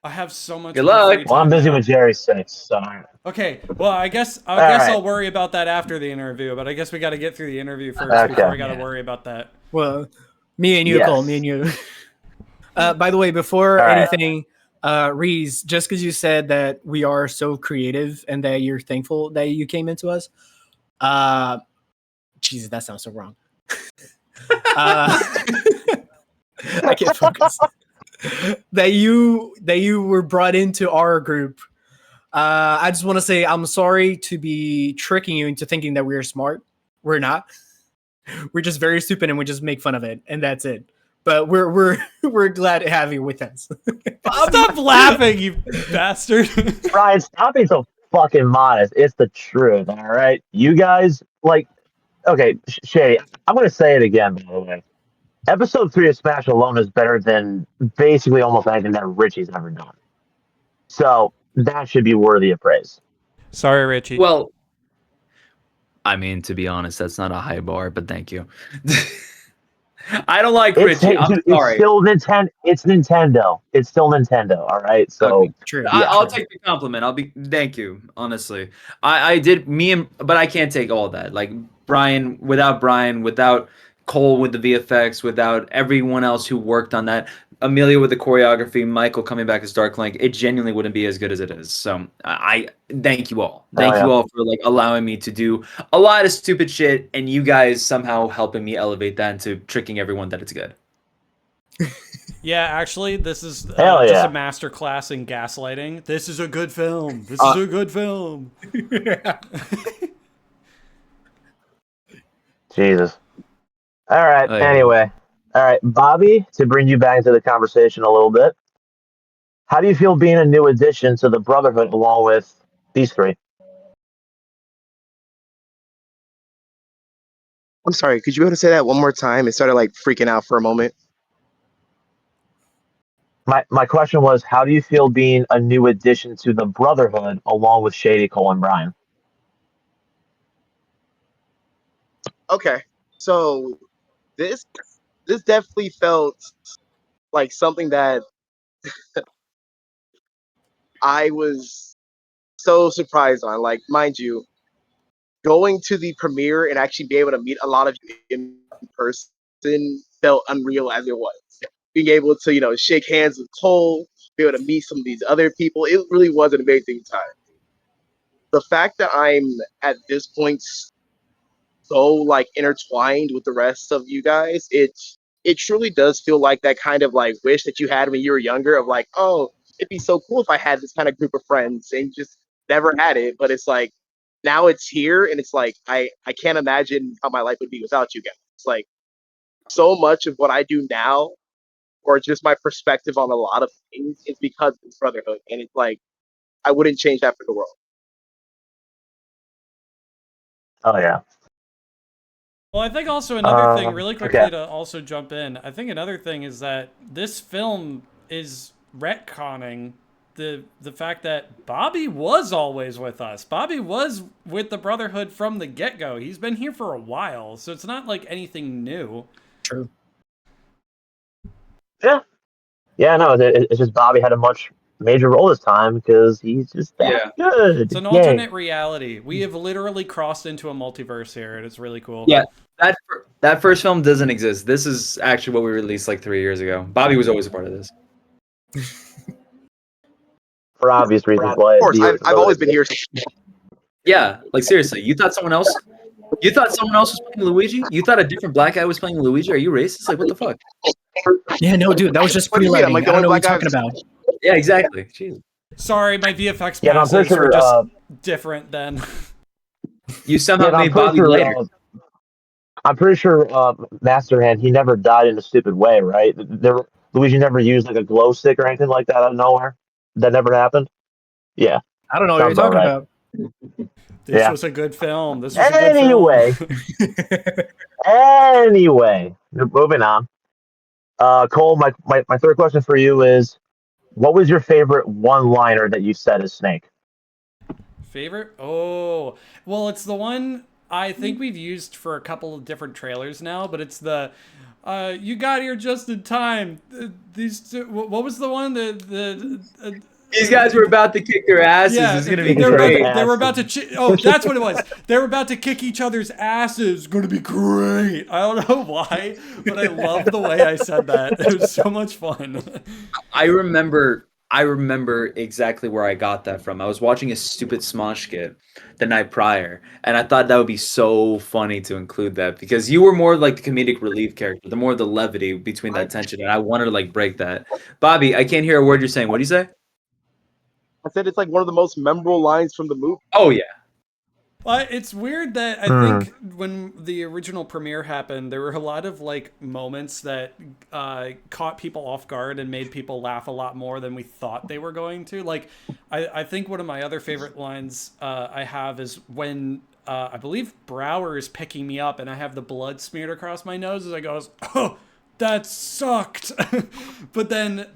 [SPEAKER 1] I have so much
[SPEAKER 3] Good
[SPEAKER 1] more
[SPEAKER 3] luck.
[SPEAKER 1] free
[SPEAKER 2] Well, I'm
[SPEAKER 1] time
[SPEAKER 2] busy
[SPEAKER 1] now.
[SPEAKER 2] with Jerry 6, so
[SPEAKER 1] Okay, well, I guess
[SPEAKER 2] All right.
[SPEAKER 1] I'll worry about that after the interview. But I guess we got to get through the interview first
[SPEAKER 2] Okay.
[SPEAKER 1] before we got to worry about that.
[SPEAKER 4] Well, me and you,
[SPEAKER 2] Yes.
[SPEAKER 4] Cole. Me and you. By the way, before
[SPEAKER 2] All right.
[SPEAKER 4] anything, Reese, just because you said that we are so creative and that you're thankful that you came into us, Jesus, that sounds so wrong. I can't focus. that you were brought into our group. I just want to say I'm sorry to be tricking you into thinking that we're smart. We're not. We're just very stupid and we just make fun of it, and that's it. But we're glad to have you with us.
[SPEAKER 1] Stop laughing, you bastard.
[SPEAKER 2] Brian, stop being so fucking modest. It's the truth, all right? You guys, like, okay, Shay, I'm going to say it again, by the way. Episode 3 of Smash alone is better than basically almost anything that Richie's ever done. So that should be worthy of praise.
[SPEAKER 1] Sorry, Richie.
[SPEAKER 3] Well, I mean, to be honest, that's not a high bar, but thank you. I don't like
[SPEAKER 2] It's,
[SPEAKER 3] Richie. I'm
[SPEAKER 2] dude, it's
[SPEAKER 3] sorry.
[SPEAKER 2] still Nintendo. It's Nintendo. It's still Nintendo, all right? So,
[SPEAKER 3] Okay.
[SPEAKER 4] True.
[SPEAKER 3] I'll
[SPEAKER 4] true.
[SPEAKER 3] take the compliment. Thank you. Honestly, but I can't take all that. Like Brian, without Cole with the VFX, without everyone else who worked on that, Amelia with the choreography, Michael coming back as Dark Link, it genuinely wouldn't be as good as it is. So I thank you all. Thank
[SPEAKER 2] yeah.
[SPEAKER 3] you all for like allowing me to do a lot of stupid shit, and you guys somehow helping me elevate that into tricking everyone that it's good.
[SPEAKER 1] Yeah, actually, this is
[SPEAKER 2] Hell
[SPEAKER 1] just
[SPEAKER 2] yeah.
[SPEAKER 1] a master class in gaslighting. This is a good film. This is a good film.
[SPEAKER 2] Jesus. All right.
[SPEAKER 3] Oh, yeah.
[SPEAKER 2] Anyway. All right. Bobby, to bring you back into the conversation a little bit, how do you feel being a new addition to the Brotherhood along with these three?
[SPEAKER 5] I'm sorry. Could you be able to say that one more time? It started like freaking out for a moment.
[SPEAKER 2] My question was, how do you feel being a new addition to the Brotherhood along with Shady, Cole, and Brian?
[SPEAKER 5] Okay, so this definitely felt like something that I was so surprised on. Like, mind you, going to the premiere and actually be able to meet a lot of you in person felt unreal as it was. Being able to, shake hands with Cole, be able to meet some of these other people, it really was an amazing time. The fact that I'm at this point so like intertwined with the rest of you guys, it truly does feel like that kind of like wish that you had when you were younger of like, oh, it'd be so cool if I had this kind of group of friends and just never had it. But it's like now it's here and it's like I can't imagine how my life would be without you guys. It's like so much of what I do now or just my perspective on a lot of things is because of this brotherhood. And it's like I wouldn't change that for the world.
[SPEAKER 2] Oh yeah.
[SPEAKER 1] Well, I think also another thing, really quickly
[SPEAKER 2] okay.
[SPEAKER 1] to also jump in, I think another thing is that this film is retconning the fact that Bobby was always with us. Bobby was with the Brotherhood from the get-go. He's been here for a while, so it's not like anything new.
[SPEAKER 4] True.
[SPEAKER 2] Yeah. Yeah, no, it's just Bobby had a much major role this time because he's just that good.
[SPEAKER 1] It's an
[SPEAKER 2] Yay.
[SPEAKER 1] alternate reality. We have literally crossed into a multiverse here, and it's really cool.
[SPEAKER 3] Yeah, that first film doesn't exist. This is actually what we released like 3 years ago. Bobby was always a part of this.
[SPEAKER 2] For obvious reasons.
[SPEAKER 5] Of course, I've always been here.
[SPEAKER 3] Yeah, like seriously, you thought someone else was playing Luigi? You thought a different black guy was playing Luigi? Are you racist? Like, what the fuck?
[SPEAKER 4] Yeah, no, dude, that was just
[SPEAKER 5] What do you mean? I'm
[SPEAKER 4] pre-lighting.
[SPEAKER 5] like the
[SPEAKER 4] I don't
[SPEAKER 5] only
[SPEAKER 4] know what
[SPEAKER 5] black
[SPEAKER 4] you're
[SPEAKER 5] guy.
[SPEAKER 4] talking about.
[SPEAKER 3] Yeah, exactly. Jeez.
[SPEAKER 1] Sorry, my VFX
[SPEAKER 2] Yeah, no, I'm
[SPEAKER 1] passes
[SPEAKER 2] pretty
[SPEAKER 1] were
[SPEAKER 2] sure,
[SPEAKER 1] just different then.
[SPEAKER 3] You somehow
[SPEAKER 2] yeah, no, I'm
[SPEAKER 3] made
[SPEAKER 2] pretty
[SPEAKER 3] Bobby
[SPEAKER 2] sure,
[SPEAKER 3] lighter.
[SPEAKER 2] I'm pretty sure Masterhand, he never died in a stupid way, right? Luigi never used like a glow stick or anything like that out of nowhere. That never happened. Yeah,
[SPEAKER 4] I don't know what you're
[SPEAKER 2] sounds about
[SPEAKER 4] talking
[SPEAKER 2] right.
[SPEAKER 4] about.
[SPEAKER 1] This
[SPEAKER 2] Yeah.
[SPEAKER 1] was a good film. This was a good film.
[SPEAKER 2] Anyway, moving on. Cole, my third question for you is, what was your favorite one-liner that you said as Snake?
[SPEAKER 1] Favorite? Oh, well, it's the one I think we've used for a couple of different trailers now, but it's the you got here just in time. These two, what was the one?
[SPEAKER 3] These guys were about to kick their asses.
[SPEAKER 1] Yeah,
[SPEAKER 3] It's gonna be
[SPEAKER 2] Kick each other's
[SPEAKER 3] great.
[SPEAKER 2] ass.
[SPEAKER 1] they were about to. Oh, that's what it was. They were about to kick each other's asses. Going to be great. I don't know why, but I love the way I said that. It was so much fun.
[SPEAKER 3] I remember exactly where I got that from. I was watching a stupid Smosh skit the night prior, and I thought that would be so funny to include that because you were more like the comedic relief character, the more the levity between that tension, and I wanted to like break that. Bobby, I can't hear a word you're saying. What do you say?
[SPEAKER 5] I said it's like one of the most memorable lines from the movie.
[SPEAKER 3] Oh yeah.
[SPEAKER 1] Well, it's weird that I think when the original premiere happened, there were a lot of like moments that caught people off guard and made people laugh a lot more than we thought they were going to. Like, I think one of my other favorite lines I have is when I believe Brower is picking me up and I have the blood smeared across my nose as I goes, oh, that sucked. But then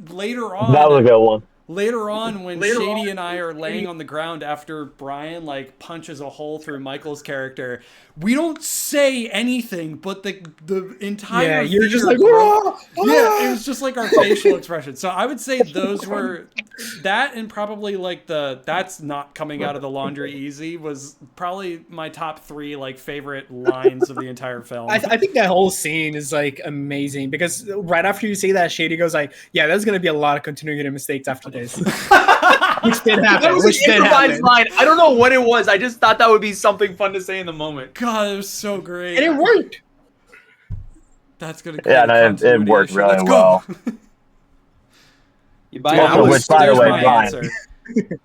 [SPEAKER 1] later on,
[SPEAKER 2] That was a good one.
[SPEAKER 1] later on, when Shady and I are laying on the ground after Brian like punches a hole through Michael's character, we don't say anything, but the entire
[SPEAKER 4] you're just
[SPEAKER 1] theater
[SPEAKER 4] like, "Whoa!"
[SPEAKER 1] yeah, it was just like our facial expression. So I would say those were that, and probably like that's not coming out of the laundry easy was probably my top 3 like favorite lines of the entire film.
[SPEAKER 4] I think that whole scene is like amazing because right after you say that, Shady goes like, "Yeah, there's gonna be a lot of continuity mistakes after this," which did happen.
[SPEAKER 3] That was
[SPEAKER 4] Which
[SPEAKER 3] an
[SPEAKER 4] did
[SPEAKER 3] improvised
[SPEAKER 4] happen,
[SPEAKER 3] line. I don't know what it was. I just thought that would be something fun to say in the moment.
[SPEAKER 1] God, it was so great.
[SPEAKER 4] and it worked.
[SPEAKER 1] That's gonna create
[SPEAKER 2] Yeah,
[SPEAKER 1] a
[SPEAKER 2] no, it
[SPEAKER 1] continuity
[SPEAKER 2] worked
[SPEAKER 1] issue.
[SPEAKER 2] really
[SPEAKER 1] Let's
[SPEAKER 2] well.
[SPEAKER 1] go.
[SPEAKER 3] You buy
[SPEAKER 1] Dude,
[SPEAKER 3] it?
[SPEAKER 1] I was-
[SPEAKER 2] which, by the
[SPEAKER 1] there's
[SPEAKER 2] way,
[SPEAKER 1] my
[SPEAKER 2] Brian.
[SPEAKER 1] answer.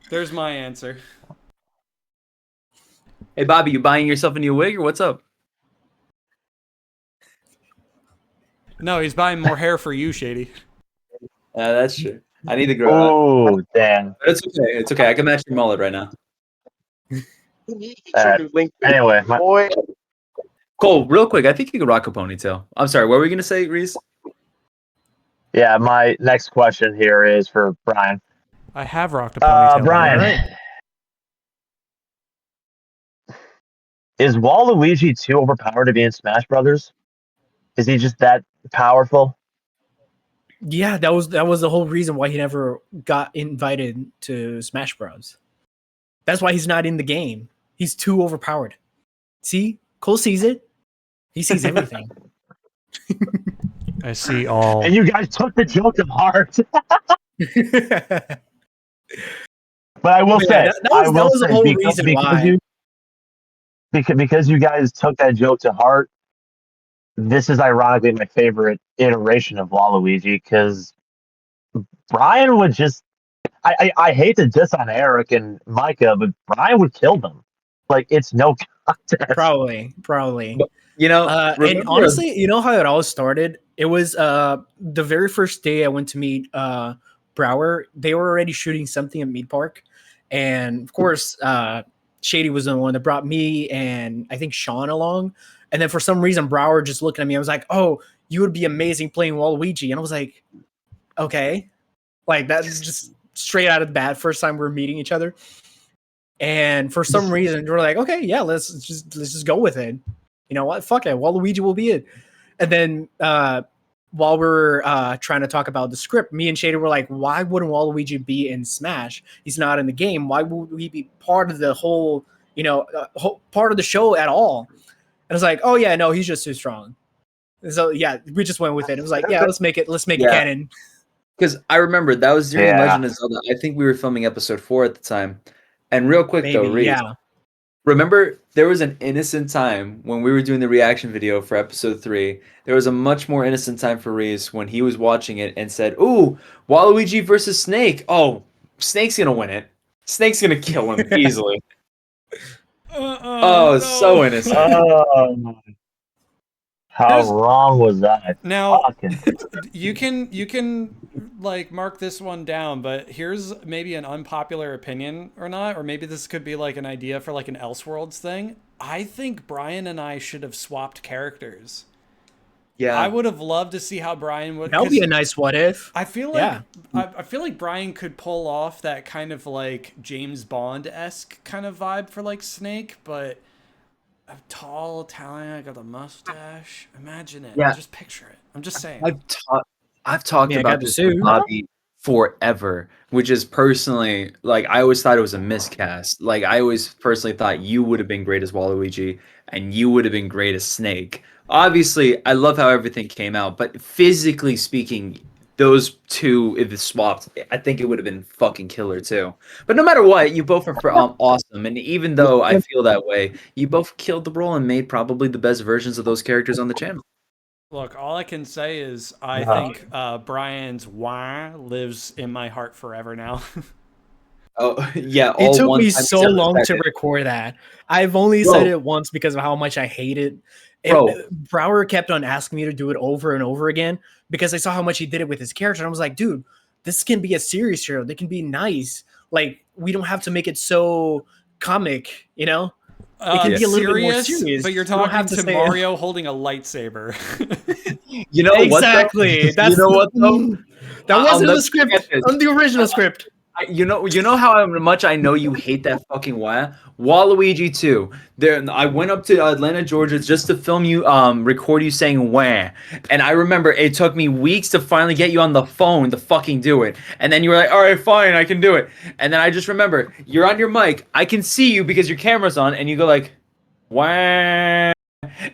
[SPEAKER 1] There's my answer.
[SPEAKER 3] Hey Bobby, you buying yourself a new wig or what's up?
[SPEAKER 1] No, he's buying more hair for you, Shady.
[SPEAKER 3] That's true. I need to grow up.
[SPEAKER 2] Oh, damn.
[SPEAKER 3] But it's okay. It's okay. I can match your mullet right now.
[SPEAKER 2] Anyway,
[SPEAKER 5] Boy,
[SPEAKER 3] Cole, real quick, I think you could rock a ponytail. I'm sorry, what were we gonna say, Reese?
[SPEAKER 2] yeah, my next question here is for Brian.
[SPEAKER 1] I have rocked a ponytail.
[SPEAKER 2] Brian, is Waluigi too overpowered to be in Smash Brothers? Is he just that powerful?
[SPEAKER 4] Yeah, that was the whole reason why he never got invited to Smash Bros. That's why he's not in the game. He's too overpowered. See, Cole sees it. He sees everything.
[SPEAKER 1] I see all.
[SPEAKER 2] And you guys took the joke to heart.
[SPEAKER 4] But
[SPEAKER 2] But I will
[SPEAKER 4] yeah,
[SPEAKER 2] say,
[SPEAKER 4] that was the whole reason why.
[SPEAKER 2] Because you guys took that joke to heart, this is ironically my favorite iteration of Waluigi because Brian would just. I hate to diss on Eric and Micah, but Brian would kill them. Like, it's no contest.
[SPEAKER 4] Probably.
[SPEAKER 3] But, you know,
[SPEAKER 4] And
[SPEAKER 3] remember-
[SPEAKER 4] honestly, you know how it all started? It was the very first day I went to meet Brower. They were already shooting something at Mead Park, and of course, Shady was the one that brought me and I think Sean along. And then for some reason, Brower just looking at me. I was like, "Oh, you would be amazing playing Waluigi," and I was like, "Okay," like that's just straight out of the bat. First time we're meeting each other, and for some reason, we're like, "Okay, yeah, let's just go with it." You know what? Fuck it. Waluigi will be it. And then while we're trying to talk about the script, me and Shader were like, why wouldn't Waluigi be in Smash? He's not in the game. Why would he be part of the whole, part of the show at all? And it's like, oh yeah, no, he's just too strong. And so yeah, we just went with it. It was like, yeah, let's make it canon.
[SPEAKER 3] Because I remember that was during
[SPEAKER 2] Yeah.
[SPEAKER 3] Legend of Zelda. I think we were filming episode 4 at the time. And real quick though,
[SPEAKER 4] Maybe,
[SPEAKER 3] Reese,
[SPEAKER 4] yeah.
[SPEAKER 3] remember there was an innocent time when we were doing the reaction video for episode 3. There was a much more innocent time for Reese when he was watching it and said, "Ooh, Waluigi versus Snake. Oh, Snake's gonna win it. Snake's gonna kill him easily."
[SPEAKER 1] No.
[SPEAKER 3] So innocent.
[SPEAKER 2] How
[SPEAKER 1] There's-
[SPEAKER 2] wrong was that?
[SPEAKER 1] Now
[SPEAKER 2] Fucking.
[SPEAKER 1] you can like mark this one down, but here's maybe an unpopular opinion or not, or maybe this could be like an idea for like an Elseworlds thing. I think Brian and I should have swapped characters.
[SPEAKER 3] Yeah.
[SPEAKER 1] I would have loved to see how Brian would.
[SPEAKER 4] That would be a nice what if.
[SPEAKER 1] I feel like I feel like Brian could pull off that kind of like James Bond-esque kind of vibe for like Snake, but a tall Italian, got a mustache. Imagine it.
[SPEAKER 3] Yeah.
[SPEAKER 1] Just picture it. I'm just saying.
[SPEAKER 3] I've talked
[SPEAKER 4] Yeah, I
[SPEAKER 3] about
[SPEAKER 4] got the
[SPEAKER 3] this
[SPEAKER 4] suit.
[SPEAKER 3] with Bobby forever, which is personally like I always thought it was a miscast. Like I always personally thought you would have been great as Waluigi and you would have been great as Snake. Obviously, I love how everything came out, but physically speaking, those two, if it's swapped, I think it would have been fucking killer too. But no matter what, you both are awesome, and even though I feel that way, you both killed the role and made probably the best versions of those characters on the channel.
[SPEAKER 1] Look, all I can say is I
[SPEAKER 2] Uh-huh.
[SPEAKER 1] think Brian's wah lives in my heart forever now.
[SPEAKER 3] Oh yeah,
[SPEAKER 4] It
[SPEAKER 3] all
[SPEAKER 4] took
[SPEAKER 3] one
[SPEAKER 4] me
[SPEAKER 3] time
[SPEAKER 4] so
[SPEAKER 3] except
[SPEAKER 4] long
[SPEAKER 3] the
[SPEAKER 4] to
[SPEAKER 3] second.
[SPEAKER 4] record that. I've only
[SPEAKER 3] Bro.
[SPEAKER 4] said it once because of how much I hate it.
[SPEAKER 3] Bro.
[SPEAKER 4] Brower kept on asking me to do it over and over again because I saw how much he did it with his character. And I was like, dude, this can be a serious show. They can be nice. Like, we don't have to make it so comic, you know? It can be a little bit more serious.
[SPEAKER 1] But you're
[SPEAKER 4] You don't
[SPEAKER 1] talking
[SPEAKER 4] have
[SPEAKER 1] to
[SPEAKER 4] to say-
[SPEAKER 1] Mario holding a lightsaber.
[SPEAKER 3] You know what? though?
[SPEAKER 4] Exactly. That's
[SPEAKER 3] You know what though?
[SPEAKER 4] That
[SPEAKER 3] I'll
[SPEAKER 4] wasn't in
[SPEAKER 3] never
[SPEAKER 4] the script.
[SPEAKER 3] forget this.
[SPEAKER 4] On the original script.
[SPEAKER 3] You know how much I know you hate that fucking wah. Waluigi 2. There, I went up to Atlanta, Georgia, just to film you, record you saying wah. And I remember it took me weeks to finally get you on the phone to fucking do it. And then you were like, all right, fine, I can do it. And then I just remember you're on your mic. I can see you because your camera's on, and you go like, wah.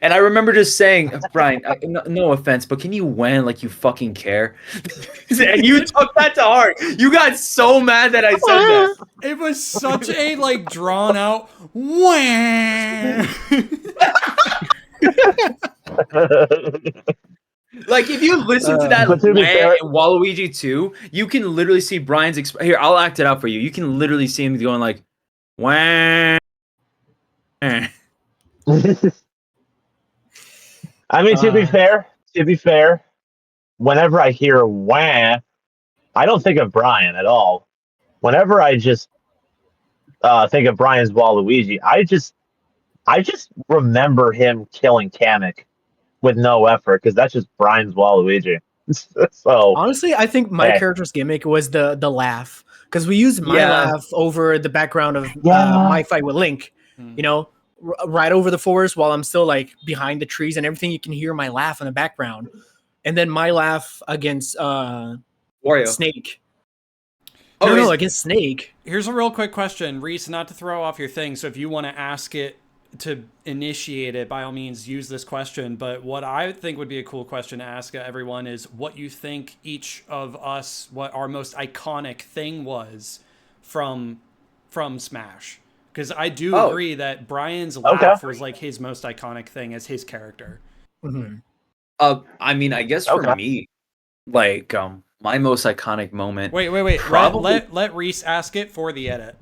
[SPEAKER 3] And I remember just saying, Brian, no offense, but can you win like you fucking care? And you took that to heart. You got so mad that I said that.
[SPEAKER 1] It was such a like drawn out wah.
[SPEAKER 3] Like if you listen to that
[SPEAKER 2] But to be
[SPEAKER 3] wah
[SPEAKER 2] fair-
[SPEAKER 3] in Waluigi 2, you can literally see Brian's here. I'll act it out for you. You can literally see him going like wah.
[SPEAKER 2] I mean, to be fair, whenever I hear wah, I don't think of Brian at all. Whenever I just think of Brian's Waluigi, I just remember him killing Kamek with no effort because that's just Brian's Waluigi. So
[SPEAKER 4] Honestly, I think my
[SPEAKER 2] Yeah.
[SPEAKER 4] character's gimmick was the laugh because we used my
[SPEAKER 3] Yeah.
[SPEAKER 4] laugh over the background of
[SPEAKER 2] Yeah.
[SPEAKER 4] my fight with Link. You know, right over the forest while I'm still like behind the trees and everything. You can hear my laugh in the background, and then my laugh against
[SPEAKER 3] Wario.
[SPEAKER 4] Snake.
[SPEAKER 3] Oh,
[SPEAKER 4] No,
[SPEAKER 3] is-
[SPEAKER 4] against Snake.
[SPEAKER 1] Here's a real quick question, Reese, not to throw off your thing. So if you want to ask it to initiate it, by all means, use this question. But what I think would be a cool question to ask everyone is what you think each of us, what our most iconic thing was from Smash. Because I do agree that Brian's laugh was like his most iconic thing as his character.
[SPEAKER 4] Mm-hmm.
[SPEAKER 3] I mean, I guess for me, like, my most iconic moment.
[SPEAKER 1] Wait.
[SPEAKER 3] Probably.
[SPEAKER 1] Let Reese ask it for the edit.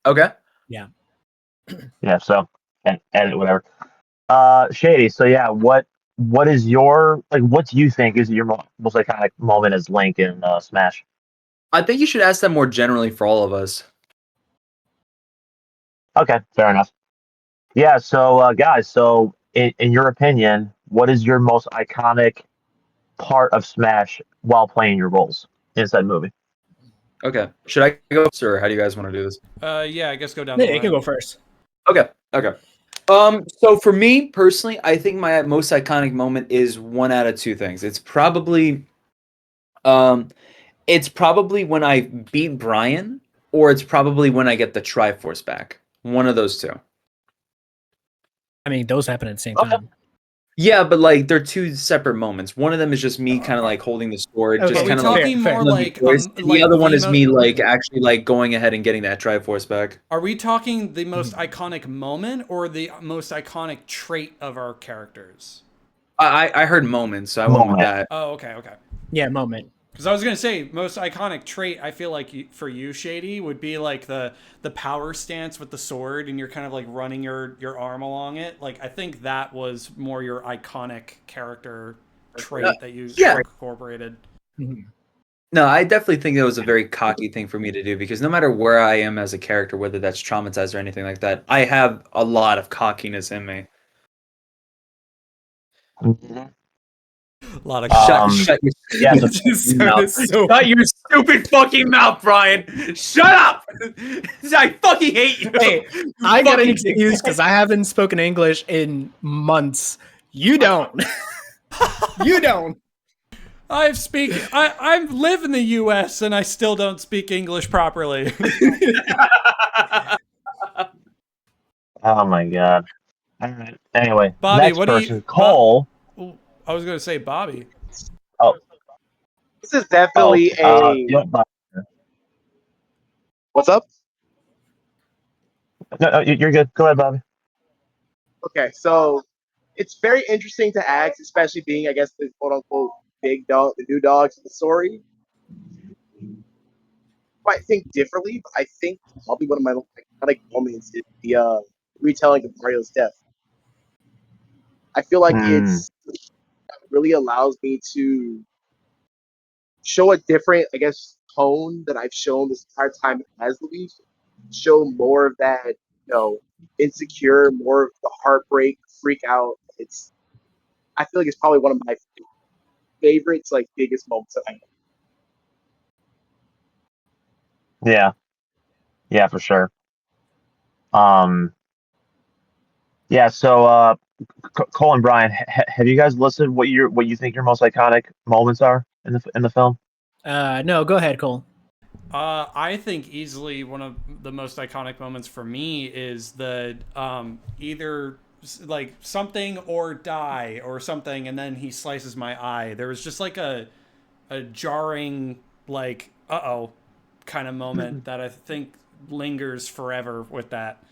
[SPEAKER 3] Okay.
[SPEAKER 4] Yeah.
[SPEAKER 2] Yeah. So edit whatever. Shady. So yeah, what is your like? What do you think is your most iconic moment as Link in Smash?
[SPEAKER 3] I think you should ask that more generally for all of us.
[SPEAKER 2] Okay, fair enough. Yeah. So guys, so in your opinion, what is your most iconic part of Smash while playing your roles inside the movie?
[SPEAKER 3] Okay. Should I go, or how do you guys want to do this?
[SPEAKER 1] Yeah, I guess go down
[SPEAKER 4] Yeah,
[SPEAKER 1] the
[SPEAKER 4] you
[SPEAKER 1] line.
[SPEAKER 4] can go first.
[SPEAKER 3] Okay. So for me personally, I think my most iconic moment is one out of two things. It's probably when I beat Brian, or it's probably when I get the Triforce back. One of those two.
[SPEAKER 4] I mean, those happen at the same time.
[SPEAKER 3] Yeah, but like they're two separate moments. One of them is just me kind of like holding the sword,
[SPEAKER 4] Okay,
[SPEAKER 3] just
[SPEAKER 1] Are we
[SPEAKER 3] kind of
[SPEAKER 1] talking
[SPEAKER 3] like
[SPEAKER 1] more like
[SPEAKER 3] and the
[SPEAKER 1] like
[SPEAKER 3] other one is me
[SPEAKER 1] mo-
[SPEAKER 3] like actually like going ahead and getting that Triforce back.
[SPEAKER 1] Are we talking the most iconic moment or the most iconic trait of our characters?
[SPEAKER 3] I heard moments, so I went with that.
[SPEAKER 1] Oh, okay.
[SPEAKER 4] Yeah, moment.
[SPEAKER 1] Because I was gonna say most iconic trait. I feel like for you, Shady, would be like the power stance with the sword, and you're kind of like running your arm along it. Like I think that was more your iconic character trait that you incorporated.
[SPEAKER 4] Mm-hmm.
[SPEAKER 3] No, I definitely think that was a very cocky thing for me to do because no matter where I am as a character, whether that's traumatized or anything like that, I have a lot of cockiness in me.
[SPEAKER 1] A lot of
[SPEAKER 3] Shut your
[SPEAKER 2] Yeah, so
[SPEAKER 3] stupid mouth. Shut your stupid fucking mouth, Brian. Shut up. I fucking hate you.
[SPEAKER 4] Hey, I got an excuse because I haven't spoken English in months. You don't. You don't.
[SPEAKER 1] I live in the U.S. and I still don't speak English properly.
[SPEAKER 2] oh my god. All right. Anyway,
[SPEAKER 1] Bobby,
[SPEAKER 2] next
[SPEAKER 1] what do
[SPEAKER 2] person,
[SPEAKER 1] you?
[SPEAKER 2] Cole.
[SPEAKER 1] I was gonna say Bobby.
[SPEAKER 2] Oh,
[SPEAKER 5] This is definitely What's up?
[SPEAKER 2] No, you're good. Go ahead, Bobby.
[SPEAKER 5] Okay, so it's very interesting to ask, especially being, I guess, the quote unquote big dog, the new dogs in the story. Might think differently, but I think probably one of my iconic moments is the retelling of Mario's death. I feel like it's really allows me to show a different, I guess, tone that I've shown this entire time as Luigi. Show more of that, insecure, more of the heartbreak, freak out. I feel like it's probably one of my favorites, like biggest moments that I know.
[SPEAKER 2] Yeah, for sure. Yeah. So, Cole and Brian, have you guys listed what you think your most iconic moments are in the film?
[SPEAKER 4] No, go ahead, Cole.
[SPEAKER 1] I think easily one of the most iconic moments for me is the either like something or die or something, and then he slices my eye. There was just like a jarring like uh-oh kind of moment that I think lingers forever with that.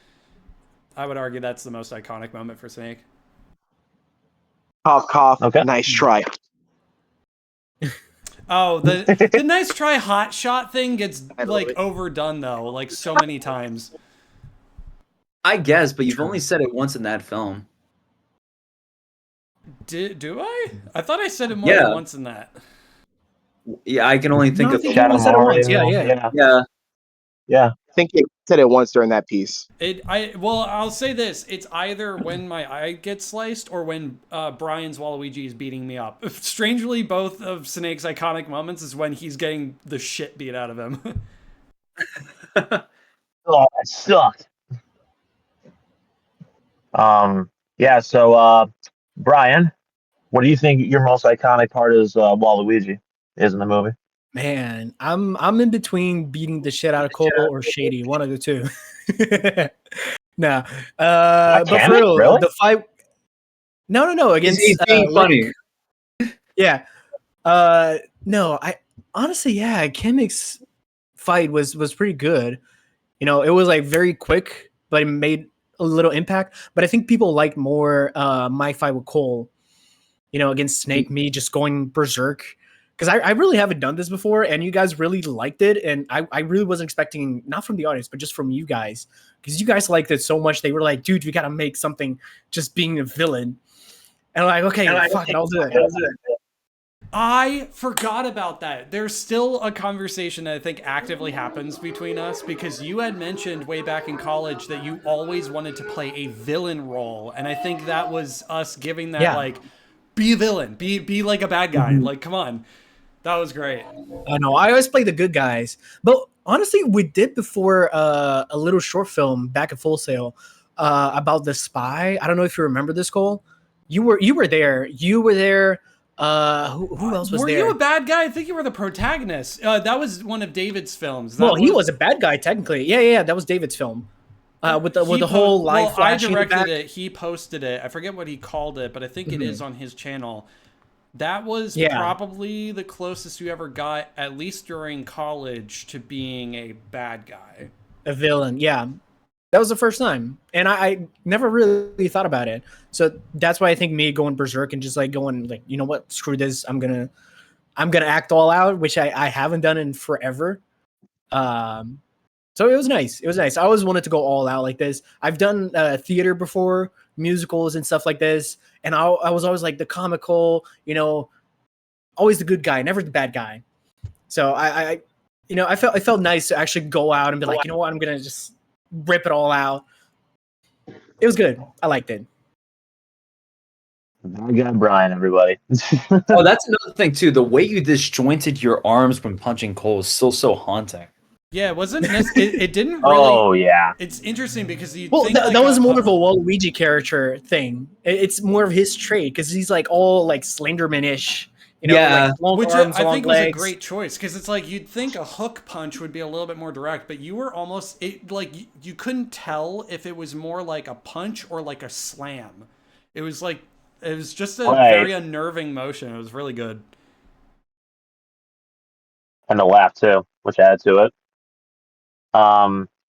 [SPEAKER 1] I would argue that's the most iconic moment for Snake.
[SPEAKER 5] Cough, cough.
[SPEAKER 2] Okay.
[SPEAKER 5] Nice try.
[SPEAKER 1] Oh, the nice try hot shot thing gets like
[SPEAKER 5] it.
[SPEAKER 1] overdone though, like so many times.
[SPEAKER 3] I guess, but you've only said it once in that film.
[SPEAKER 1] Do I? I thought I said it more
[SPEAKER 3] Yeah.
[SPEAKER 1] than once in that.
[SPEAKER 3] Yeah, I can only think
[SPEAKER 4] No, I
[SPEAKER 3] of
[SPEAKER 4] think you only said it once. Yeah.
[SPEAKER 3] Yeah.
[SPEAKER 5] I think you said it once during that piece.
[SPEAKER 1] Well, I'll say this: it's either when my eye gets sliced or when Brian's Waluigi is beating me up. Strangely, both of Snake's iconic moments is when he's getting the shit beat out of him.
[SPEAKER 2] Oh, that sucked. Yeah. So, Brian, What do you think your most iconic part is Waluigi is in the movie?
[SPEAKER 4] Man, I'm in between beating the shit out of Cole or Shady, one of the two. Nah, but for
[SPEAKER 2] Canon?
[SPEAKER 4] real,
[SPEAKER 2] Really?
[SPEAKER 4] the fight. No,
[SPEAKER 3] He's
[SPEAKER 4] against
[SPEAKER 3] being funny.
[SPEAKER 4] Yeah. No, I honestly, yeah, Kimmick's fight was pretty good. You know, it was like very quick, but it made a little impact. But I think people liked more my fight with Cole. You know, against Snake, me just going berserk. Because I really haven't done this before, and you guys really liked it, and I really wasn't expecting, not from the audience, but just from you guys, because you guys liked it so much. They were like, "Dude, we gotta make something just being a villain," and I'm like, "Okay, fuck it, I'll do it."
[SPEAKER 1] I forgot about that. There's still a conversation that I think actively happens between us because you had mentioned way back in college that you always wanted to play a villain role, and I think that was us giving that
[SPEAKER 4] Yeah.
[SPEAKER 1] like, be a villain, be like a bad guy. Like, come on, that was great.
[SPEAKER 4] I know. I always play the good guys, but honestly, we did before a little short film back at Full Sail about the spy. I don't know if you remember this, Cole. You were there. You were there. Who else was
[SPEAKER 1] Were
[SPEAKER 4] there?
[SPEAKER 1] you a bad guy? I think you were the protagonist. That was one of David's films.
[SPEAKER 4] Well, he was a bad guy technically. Yeah. That was David's film. With the whole live flashing in the
[SPEAKER 1] I directed
[SPEAKER 4] back.
[SPEAKER 1] it. He posted it. I forget what he called it, but I think it is on his channel. That was
[SPEAKER 4] Yeah.
[SPEAKER 1] probably the closest you ever got, at least during college, to being a bad guy.
[SPEAKER 4] A villain. Yeah. That was the first time, and I never really thought about it. So that's why I think me going berserk and just like going like, you know what, screw this. I'm gonna act all out, which I haven't done in forever. So it was nice. It was nice. I always wanted to go all out like this. I've done theater before, musicals and stuff like this, and I was always like the comical, you know, always the good guy, never the bad guy. So I you know, I felt nice to actually go out and be like, you know what, I'm gonna just rip it all out. It was good. I liked it.
[SPEAKER 2] Bad guy Brian, everybody.
[SPEAKER 3] Oh, that's another thing too. The way you disjointed your arms when punching Cole is still so haunting.
[SPEAKER 1] Yeah, it wasn't. It didn't really.
[SPEAKER 2] Oh yeah.
[SPEAKER 1] It's interesting because you
[SPEAKER 4] Well,
[SPEAKER 1] think like
[SPEAKER 4] that was more of a Waluigi character thing. It's more of his trait because he's like all like Slenderman-ish, you know,
[SPEAKER 3] Yeah.
[SPEAKER 4] like long
[SPEAKER 1] which
[SPEAKER 4] arms,
[SPEAKER 1] I
[SPEAKER 4] long
[SPEAKER 1] think was a
[SPEAKER 4] legs.
[SPEAKER 1] great choice because it's like you'd think a hook punch would be a little bit more direct, but you were almost like you couldn't tell if it was more like a punch or like a slam. It was like it was just a
[SPEAKER 2] Right.
[SPEAKER 1] very unnerving motion. It was really good.
[SPEAKER 2] And the laugh too, which added to it.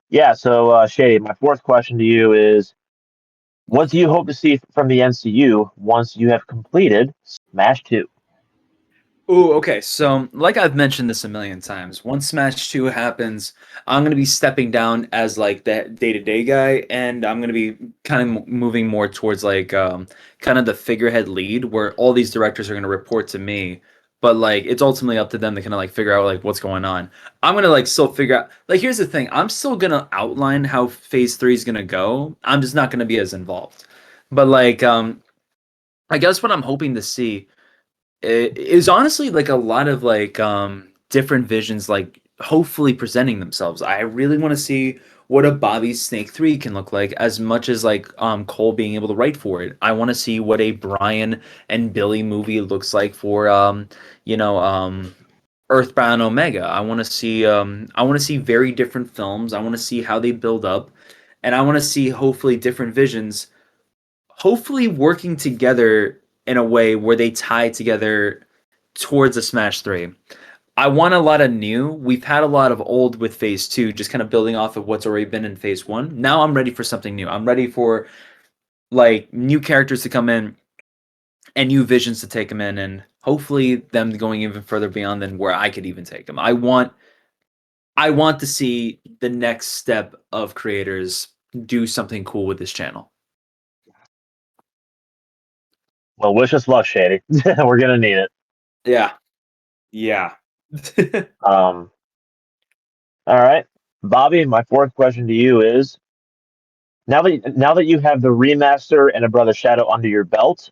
[SPEAKER 2] Yeah, so Shady, my fourth question to you is what do you hope to see from the MCU once you have completed Smash 2?
[SPEAKER 3] Ooh, okay. So, like I've mentioned this a million times, once Smash 2 happens, I'm going to be stepping down as like that day-to-day guy, and I'm going to be kind of moving more towards like kind of the figurehead lead where all these directors are going to report to me, but like it's ultimately up to them to kind of like figure out like what's going on. I'm going to like still figure out like here's the thing, I'm still going to outline how phase 3 is going to go. I'm just not going to be as involved. But like I guess what I'm hoping to see is honestly like a lot of like different visions like hopefully presenting themselves. I really want to see what a Bobby's Snake 3 can look like as much as like Cole being able to write for it. I want to see what a Brian and Billy movie looks like for you know Earthbound Omega. I want to see very different films. I want to see how they build up and I want to see hopefully different visions hopefully working together in a way where they tie together towards a Smash 3. I want a lot of new. We've had a lot of old with Phase 2, just kind of building off of what's already been in Phase 1. Now I'm ready for something new. I'm ready for like new characters to come in and new visions to take them in and hopefully them going even further beyond than where I could even take them. I want to see the next step of creators do something cool with this channel.
[SPEAKER 2] Well, wish us luck, Shady. We're gonna need it.
[SPEAKER 3] Yeah. Yeah.
[SPEAKER 2] All right, Bobby. My fourth question to you is: now that you have the remaster and a Brother Shadow under your belt,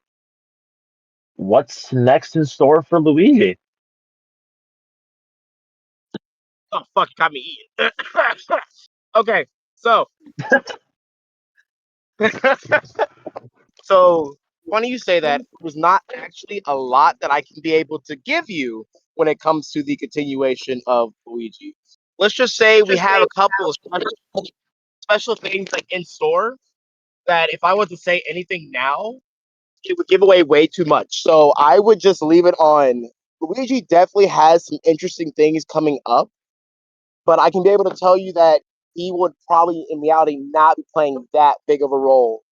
[SPEAKER 2] what's next in store for Luigi?
[SPEAKER 5] Oh fuck, got me eating. Okay, so so funny you say that. There's not actually a lot that I can be able to give you when it comes to the continuation of Luigi. Let's just say we have a couple of special things like in store that if I was to say anything now, it would give away way too much. So I would just leave it on. Luigi definitely has some interesting things coming up, but I can be able to tell you that he would probably, in reality, not be playing that big of a role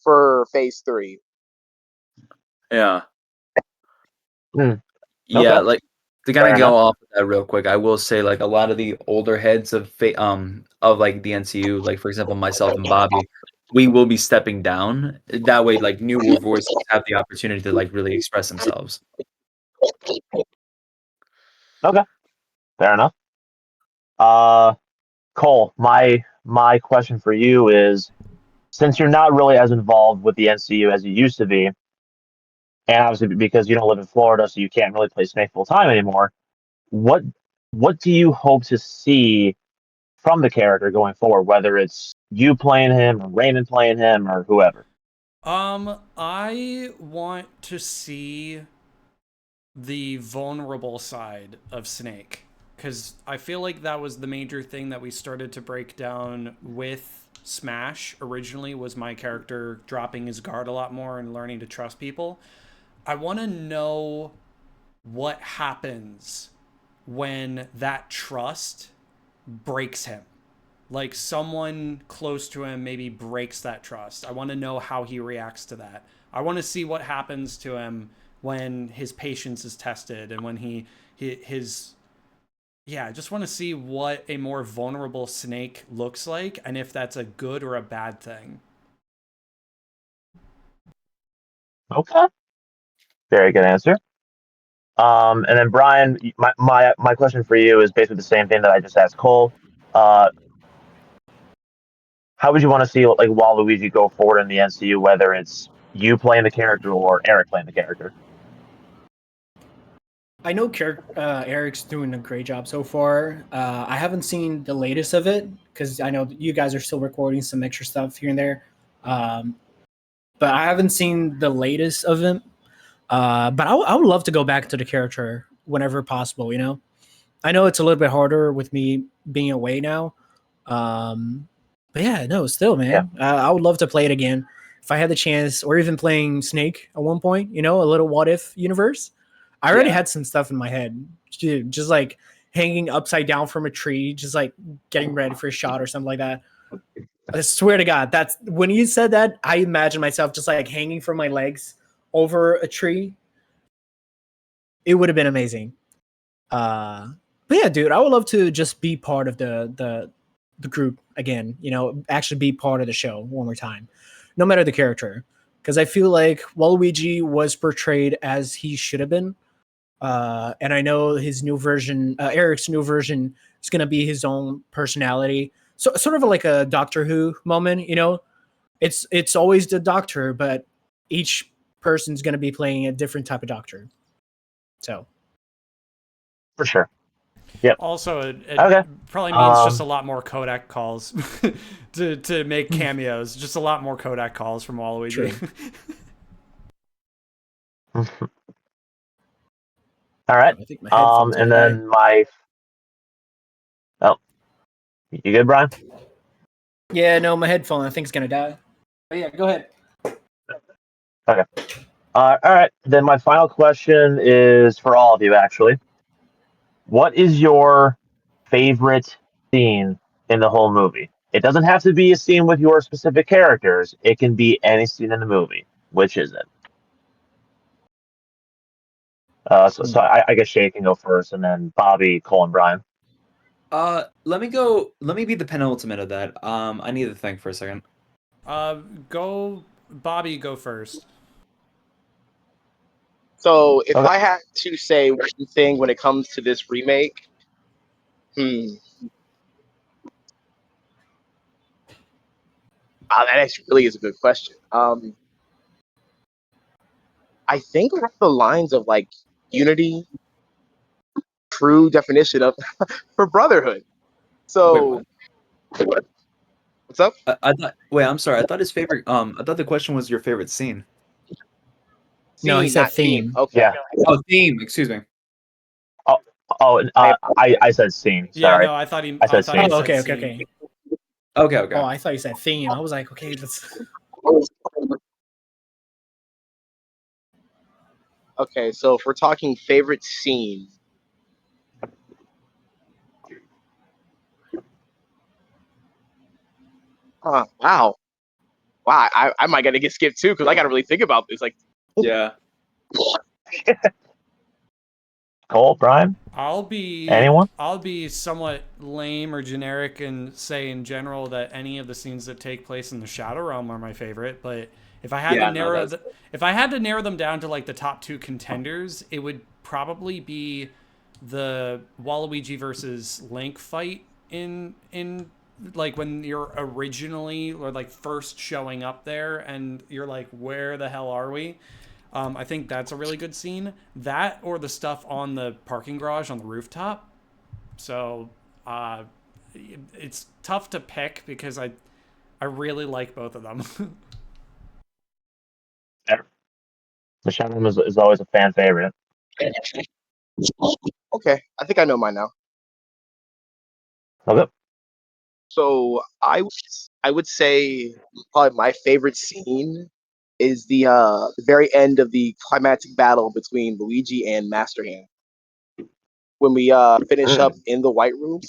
[SPEAKER 5] for Phase 3.
[SPEAKER 3] Yeah.
[SPEAKER 2] Hmm.
[SPEAKER 3] Yeah,
[SPEAKER 2] Okay.
[SPEAKER 3] like to kind
[SPEAKER 2] Fair
[SPEAKER 3] of go
[SPEAKER 2] enough.
[SPEAKER 3] off of that real quick, I will say like a lot of the older heads of like the NCU, like for example myself and Bobby, we will be stepping down. That way, like newer voices have the opportunity to like really express themselves.
[SPEAKER 2] Okay. Fair enough. Uh, Cole, my question for you is, since you're not really as involved with the NCU as you used to be, and obviously because you don't live in Florida, so you can't really play Snake full time anymore, what what do you hope to see from the character going forward, whether it's you playing him or Raymond playing him or whoever?
[SPEAKER 1] I want to see the vulnerable side of Snake, because I feel like that was the major thing that we started to break down with Smash originally, was my character dropping his guard a lot more and learning to trust people. I want to know what happens when that trust breaks him. Like someone close to him maybe breaks that trust. I want to know how he reacts to that. I want to see what happens to him when his patience is tested and when his yeah, I just want to see what a more vulnerable Snake looks like and if that's a good or a bad thing.
[SPEAKER 2] Okay, very good answer. And then Brian, my question for you is basically the same thing that I just asked Cole. Uh, how would you want to see like Waluigi go forward in the NCU, whether it's you playing the character or Eric playing the character?
[SPEAKER 4] I know Eric's doing a great job so far. I haven't seen the latest of it because I know you guys are still recording some extra stuff here and there. Um, but I haven't seen the latest of him. But I would love to go back to the character whenever possible. I know it's a little bit harder with me being away now. Um, but yeah, no, still,
[SPEAKER 2] Yeah,
[SPEAKER 4] man, I would love to play it again if I had the chance, or even playing Snake at one point. A little what if universe. I already
[SPEAKER 3] Yeah.
[SPEAKER 4] had some stuff in my head, dude, just like hanging upside down from a tree, just like getting ready for a shot or something like that. I swear to God, that's when you said that. I imagined myself just like hanging from my legs over a tree. It would have been amazing. But yeah, dude, I would love to just be part of the group again. Actually be part of the show one more time, no matter the character, because I feel like Waluigi was portrayed as he should have been. And I know his new version, Eric's new version, is gonna be his own personality. So sort of like a Doctor Who moment. It's always the Doctor, but each person's gonna be playing a different type of Doctor. So
[SPEAKER 2] for sure. Yep.
[SPEAKER 1] Also, it
[SPEAKER 2] Okay.
[SPEAKER 1] probably means just a
[SPEAKER 2] Um,
[SPEAKER 1] lot more Kodak calls to make cameos. Just a lot more Kodak calls from Waluigi.
[SPEAKER 4] true.
[SPEAKER 2] all right.
[SPEAKER 4] I think my headphones
[SPEAKER 2] And
[SPEAKER 4] gonna die.
[SPEAKER 2] then oh, you good, Brian?
[SPEAKER 4] Yeah, no, my headphone I think is gonna die. But yeah, go ahead.
[SPEAKER 2] Okay. All right. Then my final question is for all of you, actually. What is your favorite scene in the whole movie? It doesn't have to be a scene with your specific characters. It can be any scene in the movie. Which is it? So I guess Shay can go first, and then Bobby, Cole, and Brian.
[SPEAKER 3] Let me go. Let me be the penultimate of that. I need to think for a second.
[SPEAKER 1] Go, Bobby, go first.
[SPEAKER 5] So if
[SPEAKER 2] Okay.
[SPEAKER 5] I had to say one thing when it comes to this remake, that actually really is a good question. I think along the lines of like unity, true definition of for Brotherhood.
[SPEAKER 3] Wait,
[SPEAKER 5] So
[SPEAKER 3] what?
[SPEAKER 5] what's up?
[SPEAKER 3] I thought. Wait, I'm sorry. I thought his favorite. I thought the question was your favorite scene.
[SPEAKER 4] No, he
[SPEAKER 5] Scene,
[SPEAKER 4] said
[SPEAKER 5] not theme.
[SPEAKER 4] theme.
[SPEAKER 5] Okay.
[SPEAKER 2] Yeah.
[SPEAKER 3] Oh, theme. Excuse me.
[SPEAKER 2] I said scene.
[SPEAKER 1] Yeah,
[SPEAKER 2] Sorry,
[SPEAKER 1] no, I thought he
[SPEAKER 2] I said
[SPEAKER 1] said
[SPEAKER 4] Oh,
[SPEAKER 2] scene.
[SPEAKER 4] okay,
[SPEAKER 1] scene.
[SPEAKER 4] okay.
[SPEAKER 3] Okay, okay.
[SPEAKER 4] Oh, I thought you said theme. I was like, okay, let's.
[SPEAKER 5] Okay, so if we're talking favorite scene, wow, I might gotta get skipped too because I gotta really think about this. Like,
[SPEAKER 3] Yeah.
[SPEAKER 2] Cole, Brian,
[SPEAKER 1] I'll be
[SPEAKER 2] anyone?
[SPEAKER 1] somewhat lame or generic and say in general that any of the scenes that take place in the Shadow Realm are my favorite. But if I had
[SPEAKER 3] Yeah,
[SPEAKER 1] to
[SPEAKER 3] no,
[SPEAKER 1] narrow
[SPEAKER 3] that's-
[SPEAKER 1] if I had to narrow them down to like the top two contenders, it would probably be the Waluigi versus Link fight in like when you're originally or like first showing up there and you're like, where the hell are we? I think that's a really good scene. That or the stuff on the parking garage on the rooftop. So uh, it's tough to pick because I really like both of them.
[SPEAKER 2] The Shadow Realm is always a fan favorite.
[SPEAKER 5] okay, I think I know mine now.
[SPEAKER 2] Okay.
[SPEAKER 5] So I would say probably my favorite scene is the very end of the climactic battle between Luigi and Master Hand. When we finish up in the White Room,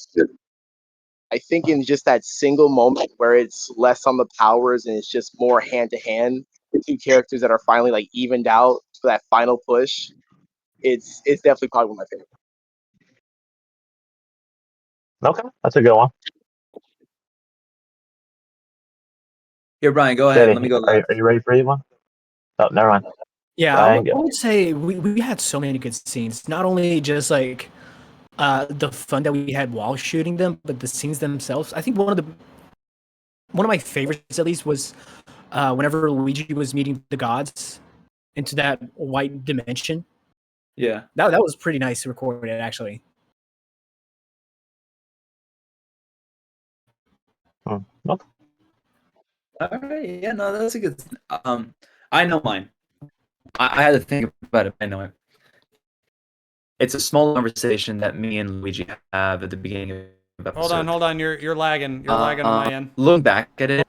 [SPEAKER 5] I think in just that single moment where it's less on the powers and it's just more hand to hand, the two characters that are finally like evened out for that final push, it's definitely probably one of my favorites.
[SPEAKER 2] Okay, that's a good one.
[SPEAKER 3] Here, Brian, go ahead.
[SPEAKER 2] Shady,
[SPEAKER 3] Let me go
[SPEAKER 2] are
[SPEAKER 3] last.
[SPEAKER 2] you ready for either one? Oh, never mind.
[SPEAKER 4] Yeah,
[SPEAKER 2] Brian,
[SPEAKER 4] I
[SPEAKER 2] go.
[SPEAKER 4] would say we had so many good scenes. Not only just like the fun that we had while shooting them, but the scenes themselves. I think one of my favorites at least was whenever Luigi was meeting the gods into that white dimension.
[SPEAKER 3] Yeah.
[SPEAKER 4] That was pretty nice to record it actually.
[SPEAKER 2] Okay.
[SPEAKER 3] All right. Yeah, no, that's a good. I know mine. I had to think about it. I know it. It's a small conversation that me and Luigi have at the beginning of episode.
[SPEAKER 1] Hold on, you're lagging. You're lagging on my end.
[SPEAKER 3] Looking back at it,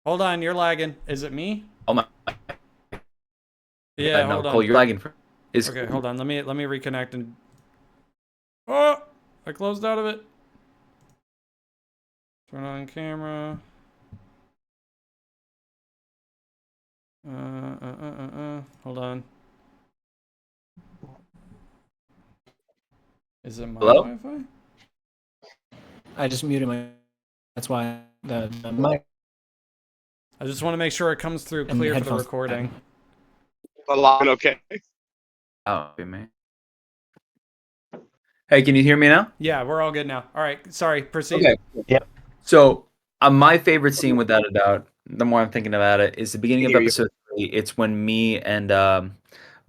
[SPEAKER 1] Hold on, you're lagging. Is it me?
[SPEAKER 3] oh my,
[SPEAKER 1] Yeah,
[SPEAKER 3] no,
[SPEAKER 1] hold
[SPEAKER 3] Cole,
[SPEAKER 1] on.
[SPEAKER 3] you're lagging. Is
[SPEAKER 1] Okay, hold on. Let me reconnect and. Oh, I closed out of it. Turn on camera. Hold on. Is it my
[SPEAKER 3] Hello?
[SPEAKER 1] Wi-Fi?
[SPEAKER 4] I just muted my. That's why the mic
[SPEAKER 1] I just want to make sure it comes through
[SPEAKER 4] and
[SPEAKER 1] clear for the
[SPEAKER 4] headphones.
[SPEAKER 1] recording.
[SPEAKER 5] A lot, okay.
[SPEAKER 3] Oh, okay, man. Hey, can you hear me now?
[SPEAKER 1] Yeah, we're all good now. All right, sorry. Proceed.
[SPEAKER 3] Okay.
[SPEAKER 2] Yep.
[SPEAKER 3] So, my favorite scene, without a doubt, the more I'm thinking about it, is the beginning of
[SPEAKER 5] Hear you.
[SPEAKER 3] episode 3. It's when me and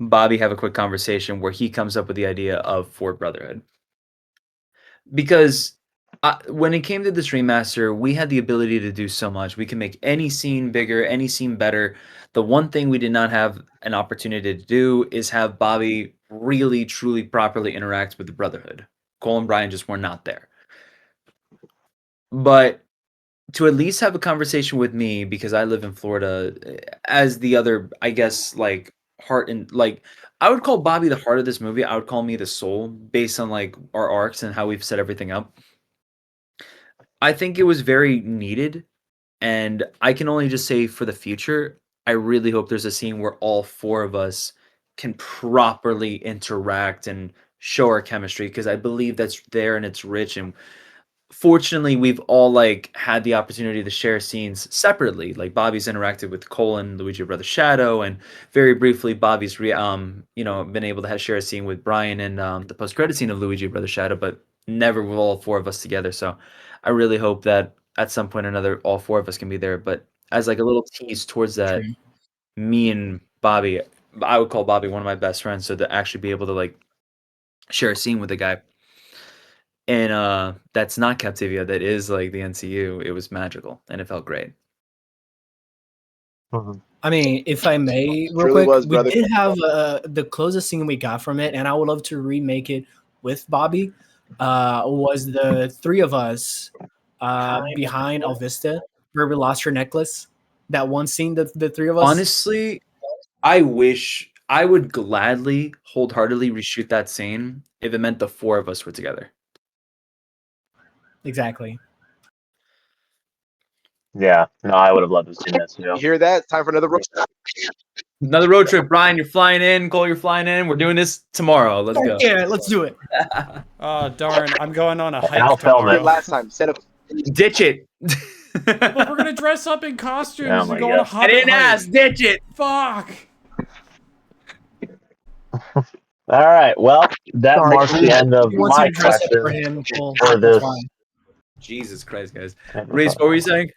[SPEAKER 3] Bobby have a quick conversation where he comes up with the idea of Fort Brotherhood. Because when it came to this remaster, we had the ability to do so much. We can make any scene bigger, any scene better. The one thing we did not have an opportunity to do is have Bobby really, truly, properly interact with the Brotherhood. Cole and Brian just were not there. But to at least have a conversation with me, because I live in Florida, as the other, I guess, like heart and like I would call Bobby the heart of this movie. I would call me the soul based on like our arcs and how we've set everything up. I think it was very needed, and I can only just say for the future, I really hope there's a scene where all four of us can properly interact and show our chemistry, because I believe that's there and it's rich. And fortunately, we've all like had the opportunity to share scenes separately. Like Bobby's interacted with Cole and Luigi Brother Shadow, and very briefly, Bobby's been able to share a scene with Brian and the post credit scene of Luigi Brother Shadow, but never with all four of us together. So I really hope that at some point or another, all four of us can be there. But as like a little tease towards that,
[SPEAKER 4] True.
[SPEAKER 3] me and Bobby, I would call Bobby one of my best friends. So to actually be able to like share a scene with the guy, and that's not Captivia, that is like the NCU, it was magical and it felt great.
[SPEAKER 2] Mhm.
[SPEAKER 4] I mean, if I may, real
[SPEAKER 5] Truly
[SPEAKER 4] quick,
[SPEAKER 5] was,
[SPEAKER 4] we
[SPEAKER 5] brother.
[SPEAKER 4] did have the closest scene we got from it, and I would love to remake it with Bobby. Was the three of us behind Alvista where we lost her necklace? That one scene, the three of us.
[SPEAKER 3] Honestly, I wish I would gladly, wholeheartedly reshoot that scene if it meant the four of us were together.
[SPEAKER 4] Exactly.
[SPEAKER 2] Yeah, no, I would have loved to see that
[SPEAKER 5] You
[SPEAKER 2] too.
[SPEAKER 5] hear that? It's time for another road.
[SPEAKER 3] Another road trip. Brian, you're flying in. Cole, you're flying in. We're doing this tomorrow. Let's go.
[SPEAKER 4] Yeah, let's do it.
[SPEAKER 1] Oh, darn. I'm going on a
[SPEAKER 2] I'll
[SPEAKER 1] hike
[SPEAKER 2] film
[SPEAKER 1] tomorrow.
[SPEAKER 2] it.
[SPEAKER 5] Last time, set up.
[SPEAKER 3] Ditch it.
[SPEAKER 1] But we're going to dress up in costumes
[SPEAKER 2] Oh
[SPEAKER 1] and
[SPEAKER 2] my
[SPEAKER 1] go on a
[SPEAKER 2] God.
[SPEAKER 3] I
[SPEAKER 1] hobbit
[SPEAKER 3] didn't
[SPEAKER 1] hike.
[SPEAKER 3] ask. Ditch it.
[SPEAKER 1] Fuck.
[SPEAKER 2] All right. Well, that
[SPEAKER 4] Sorry,
[SPEAKER 2] marks the end of
[SPEAKER 4] he wants you
[SPEAKER 2] my
[SPEAKER 4] to dress up for
[SPEAKER 2] questions
[SPEAKER 4] him. Cole.
[SPEAKER 2] for
[SPEAKER 4] That's
[SPEAKER 2] this.
[SPEAKER 4] fine.
[SPEAKER 3] Jesus Christ, guys. Reese, what were you saying?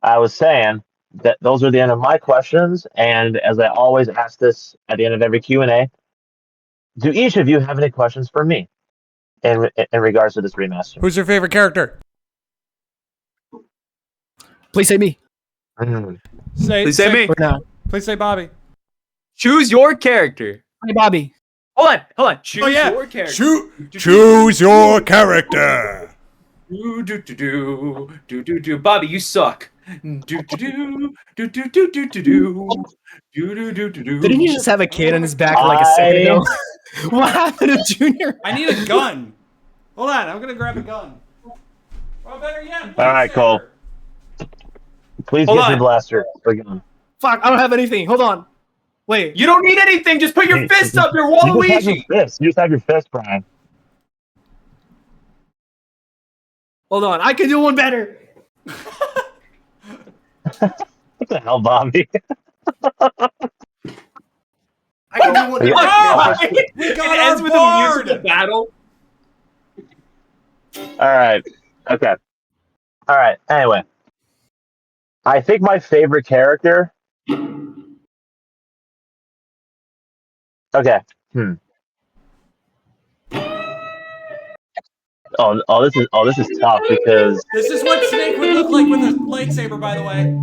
[SPEAKER 2] I was saying that those are the end of my questions, and as I always ask this at the end of every Q&A, do each of you have any questions for me in regards to this remaster?
[SPEAKER 1] Who's your favorite character?
[SPEAKER 4] Please say me.
[SPEAKER 2] Mm.
[SPEAKER 3] Please say me.
[SPEAKER 4] Or no.
[SPEAKER 1] Please say Bobby.
[SPEAKER 3] Choose your character.
[SPEAKER 4] Hey, Bobby.
[SPEAKER 3] Hold on. Choose
[SPEAKER 1] Oh, yeah.
[SPEAKER 3] your character.
[SPEAKER 1] Choose your character.
[SPEAKER 3] Do. Bobby, you suck.
[SPEAKER 4] Didn't he just have a kid on his back like a second ago? What happened to Junior?
[SPEAKER 1] I need a gun. Hold on. I'm going to grab a gun. Or better yet,
[SPEAKER 2] All right, Cole. Please
[SPEAKER 3] Hold
[SPEAKER 2] get your
[SPEAKER 3] on.
[SPEAKER 2] blaster. Bring it on.
[SPEAKER 4] Fuck, I don't have anything. Hold on. Wait.
[SPEAKER 3] You don't need anything. Just put your fist up. You're
[SPEAKER 2] You just have your
[SPEAKER 3] Waluigi.
[SPEAKER 2] fist. You just have your fist, Brian.
[SPEAKER 4] Hold on. I can do one better.
[SPEAKER 2] What the hell, Bobby?
[SPEAKER 3] I can do one.
[SPEAKER 2] We got-
[SPEAKER 1] We got
[SPEAKER 3] It
[SPEAKER 1] our
[SPEAKER 3] ends with a
[SPEAKER 1] bard.
[SPEAKER 3] musical battle.
[SPEAKER 2] All right. Okay. All right. Anyway, I think my favorite character. Okay. This is tough because
[SPEAKER 1] This is what Snake would look like with a lightsaber, by the way.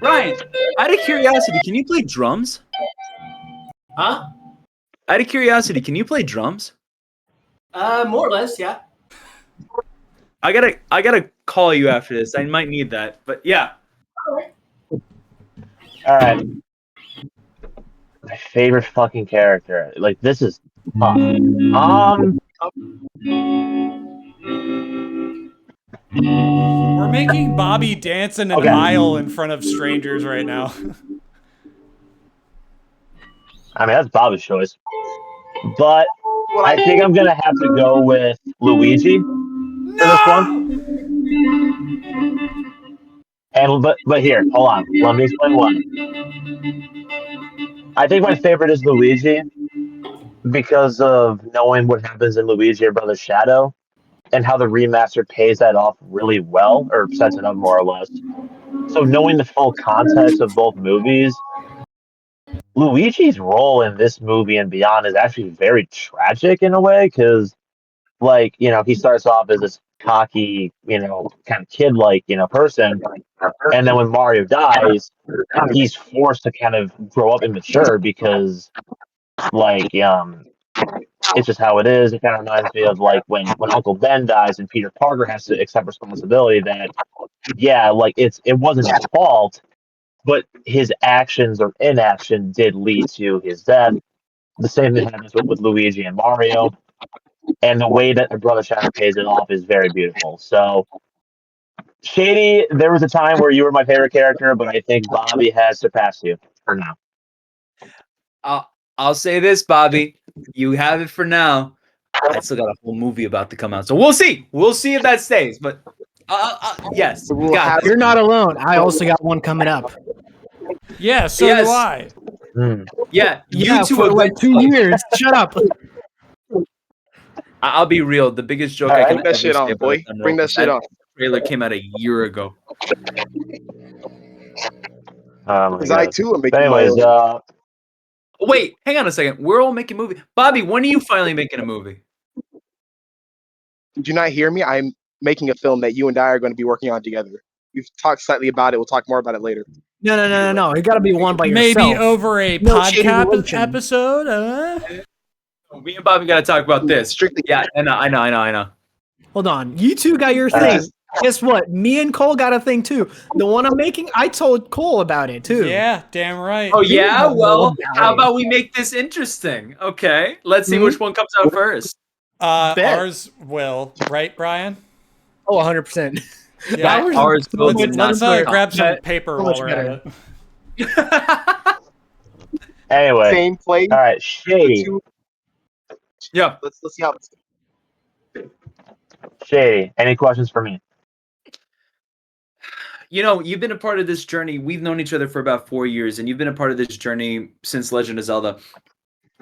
[SPEAKER 3] Ryan, out of curiosity, can you play drums?
[SPEAKER 4] Huh?
[SPEAKER 3] Out of curiosity, can you play drums?
[SPEAKER 4] More or less, yeah.
[SPEAKER 3] I gotta call you after this. I might need that, but yeah.
[SPEAKER 2] all right. My favorite fucking character. Like this is tough.
[SPEAKER 1] We're making Bobby dance in an
[SPEAKER 2] Okay.
[SPEAKER 1] aisle in front of strangers right now.
[SPEAKER 2] I mean that's Bobby's choice, but I think I'm gonna have to go with Luigi for this one. And but here, hold on. Let me explain why. I think my favorite is Luigi because of knowing what happens in Luigi Your Brother's Shadow and how the remaster pays that off really well, or sets it up more or less. So knowing the full context of both movies, Luigi's role in this movie and beyond is actually very tragic in a way because, like, he starts off as this cocky, kind of kid-like, person, and then when Mario dies, he's forced to kind of grow up and mature because, like, it's just how it is. It kind of reminds me of like when Uncle Ben dies and Peter Parker has to accept responsibility that, yeah, like it wasn't his fault, but his actions or inaction did lead to his death. The same thing happens with Luigi and Mario, and the way that the Brother Shadow pays it off is very beautiful. So, Shady, there was a time where you were my favorite character, but I think Bobby has surpassed you for now.
[SPEAKER 3] I'll say this, Bobby. You have it for now. I still got a whole movie about to come out, so we'll see. We'll see if that stays. But yes, got
[SPEAKER 4] You're not alone. I also got one coming up.
[SPEAKER 1] Yeah, so
[SPEAKER 3] Yes.
[SPEAKER 1] do I.
[SPEAKER 3] Yeah,
[SPEAKER 4] Yeah,
[SPEAKER 3] you two
[SPEAKER 4] for
[SPEAKER 3] are
[SPEAKER 4] like 2 years. Shut up.
[SPEAKER 3] I'll be real. The biggest joke
[SPEAKER 2] All
[SPEAKER 3] I
[SPEAKER 2] right.
[SPEAKER 3] can
[SPEAKER 5] Bring that
[SPEAKER 3] ever
[SPEAKER 5] shit
[SPEAKER 3] say
[SPEAKER 5] on,
[SPEAKER 3] about
[SPEAKER 5] boy.
[SPEAKER 3] Thunder
[SPEAKER 5] Bring that
[SPEAKER 3] is
[SPEAKER 5] shit on.
[SPEAKER 3] trailer came out a year ago.
[SPEAKER 5] Because I too am
[SPEAKER 2] But
[SPEAKER 5] making my
[SPEAKER 2] anyways,
[SPEAKER 5] own.
[SPEAKER 3] Wait, hang on a second. We're all making a movie. Bobby, when are you finally making a movie?
[SPEAKER 5] Did you not hear me? I'm making a film that you and I are going to be working on together. We've talked slightly about it. We'll talk more about it later.
[SPEAKER 4] No. You got to be one by yourself.
[SPEAKER 1] Maybe over a
[SPEAKER 4] No shady
[SPEAKER 1] podcast
[SPEAKER 4] relation.
[SPEAKER 1] episode.
[SPEAKER 3] Me and Bobby got to talk about this.
[SPEAKER 5] Strictly,
[SPEAKER 3] Yeah, I know.
[SPEAKER 4] Hold on. You two got your thing. Guess what? Me and Cole got a thing too. The one I'm making, I told Cole about it too.
[SPEAKER 1] Yeah, damn right.
[SPEAKER 3] Oh yeah.
[SPEAKER 4] don't know
[SPEAKER 3] Well,
[SPEAKER 4] about
[SPEAKER 3] how
[SPEAKER 4] it.
[SPEAKER 3] about we make this interesting? Okay, let's see which one comes out first.
[SPEAKER 4] Bet.
[SPEAKER 1] Ours will, right, Brian?
[SPEAKER 4] Oh, 100%.
[SPEAKER 1] Yeah,
[SPEAKER 3] Ours will be
[SPEAKER 1] let's
[SPEAKER 3] not so
[SPEAKER 1] grab some
[SPEAKER 4] but
[SPEAKER 1] paper
[SPEAKER 4] so
[SPEAKER 1] while
[SPEAKER 4] much
[SPEAKER 1] we're
[SPEAKER 4] better.
[SPEAKER 1] at it.
[SPEAKER 2] Anyway,
[SPEAKER 5] same place.
[SPEAKER 2] all right, Shady.
[SPEAKER 3] Yeah.
[SPEAKER 5] Let's see how.
[SPEAKER 2] Shady, any questions for me?
[SPEAKER 3] You know, you've been a part of this journey. We've known each other for about 4 years, and you've been a part of this journey since Legend of Zelda.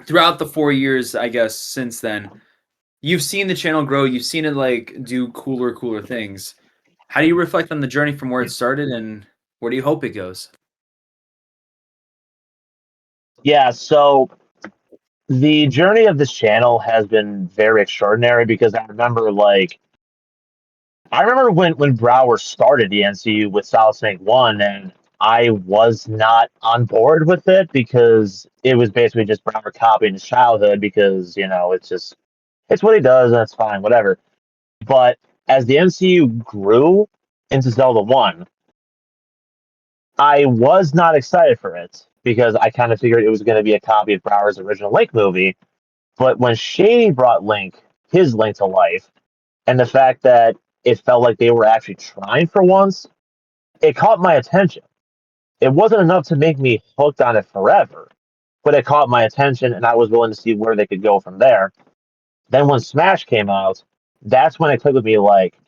[SPEAKER 3] Throughout the 4 years, I guess, since then, you've seen the channel grow. You've seen it like do cooler things. How do you reflect on the journey from where it started, and where do you hope it goes?
[SPEAKER 2] Yeah, so the journey of this channel has been very extraordinary because I remember when Brower started the NCU with Solid Snake 1, and I was not on board with it because it was basically just Brower copying his childhood because, it's what he does and it's fine, whatever. But as the MCU grew into Zelda 1, I was not excited for it because I kind of figured it was going to be a copy of Brower's original Link movie. But when Shady brought his Link to life, and the fact that it felt like they were actually trying for once, it caught my attention. It wasn't enough to make me hooked on it forever, but it caught my attention and I was willing to see where they could go from there. Then when Smash came out, that's when it clicked with me like,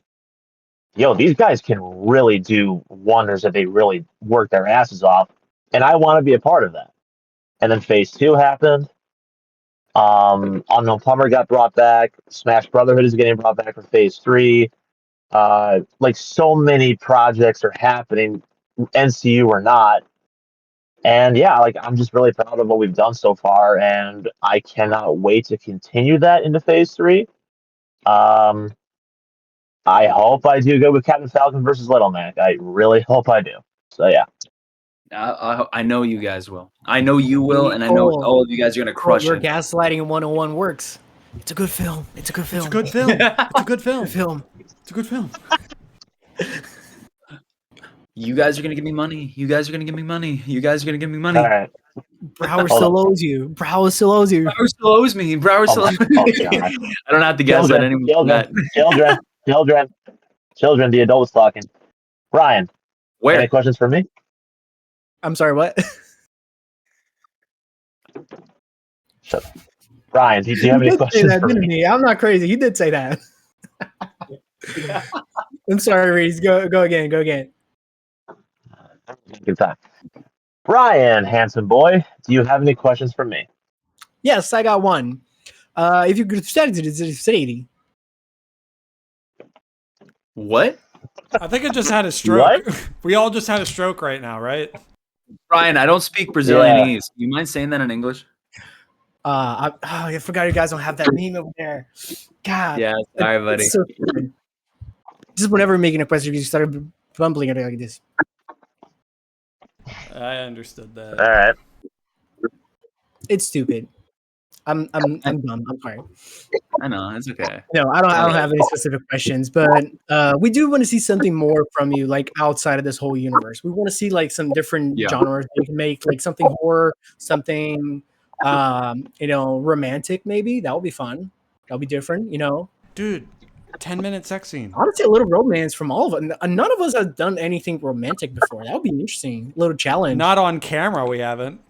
[SPEAKER 2] yo, these guys can really do wonders if they really work their asses off, and I want to be a part of that. And then Phase 2 happened. Unknown Plumber got brought back. Smash Brotherhood is getting brought back for Phase 3. So many projects are happening, NCU or not. And yeah, I'm just really proud of what we've done so far, and I cannot wait to continue that into Phase 3. I hope I do good with Captain Falcon versus Little Mac. I really hope I do. So yeah.
[SPEAKER 3] I know you guys will. I know you will, and I know all of you guys are gonna crush
[SPEAKER 4] Your
[SPEAKER 3] it.
[SPEAKER 4] gaslighting 101 works. It's a good film. It's a good film.
[SPEAKER 1] It's a good film. It's a good film.
[SPEAKER 4] Good film.
[SPEAKER 1] It's a good film.
[SPEAKER 3] You guys are gonna give me money. You guys are gonna give me money. You guys are gonna give me money.
[SPEAKER 2] All right.
[SPEAKER 4] Brower still owes you. Brower still owes you.
[SPEAKER 3] Brower still owes me. Brower still owes me.
[SPEAKER 2] God.
[SPEAKER 3] I don't have to gaslight anyone.
[SPEAKER 2] Children, the adults talking. Brian,
[SPEAKER 3] Where?
[SPEAKER 2] any questions for me?
[SPEAKER 4] I'm sorry, what?
[SPEAKER 2] Shut up. Brian, do you have any questions for me?
[SPEAKER 4] I'm not crazy. He did say that. I'm sorry, Reese. Go again.
[SPEAKER 2] Good time. Brian, handsome boy, do you have any questions for me?
[SPEAKER 4] Yes, I got one. If you could study the city.
[SPEAKER 3] What?
[SPEAKER 1] I think I just had a stroke.
[SPEAKER 2] What?
[SPEAKER 1] We all just had a stroke right now, right?
[SPEAKER 3] Brian, I don't speak Brazilianese. You mind saying that in English?
[SPEAKER 4] I forgot you guys don't have that meme over there. God.
[SPEAKER 3] Yeah, sorry, buddy.
[SPEAKER 4] So stupid. Just whenever we're making a question, you started bumbling it like this.
[SPEAKER 1] I understood that.
[SPEAKER 2] All right.
[SPEAKER 4] It's stupid. I'm dumb. I'm sorry.
[SPEAKER 3] I know, it's okay.
[SPEAKER 4] No, I don't have any specific questions, but we do want to see something more from you, like outside of this whole universe. We want to see like some different genres that you can make, like something horror, something romantic maybe. That would be fun. That'll be different,
[SPEAKER 1] Dude, 10-minute sex scene.
[SPEAKER 4] Honestly, a little romance from all of us. None of us have done anything romantic before. That would be interesting. A little challenge.
[SPEAKER 1] Not on camera, we haven't.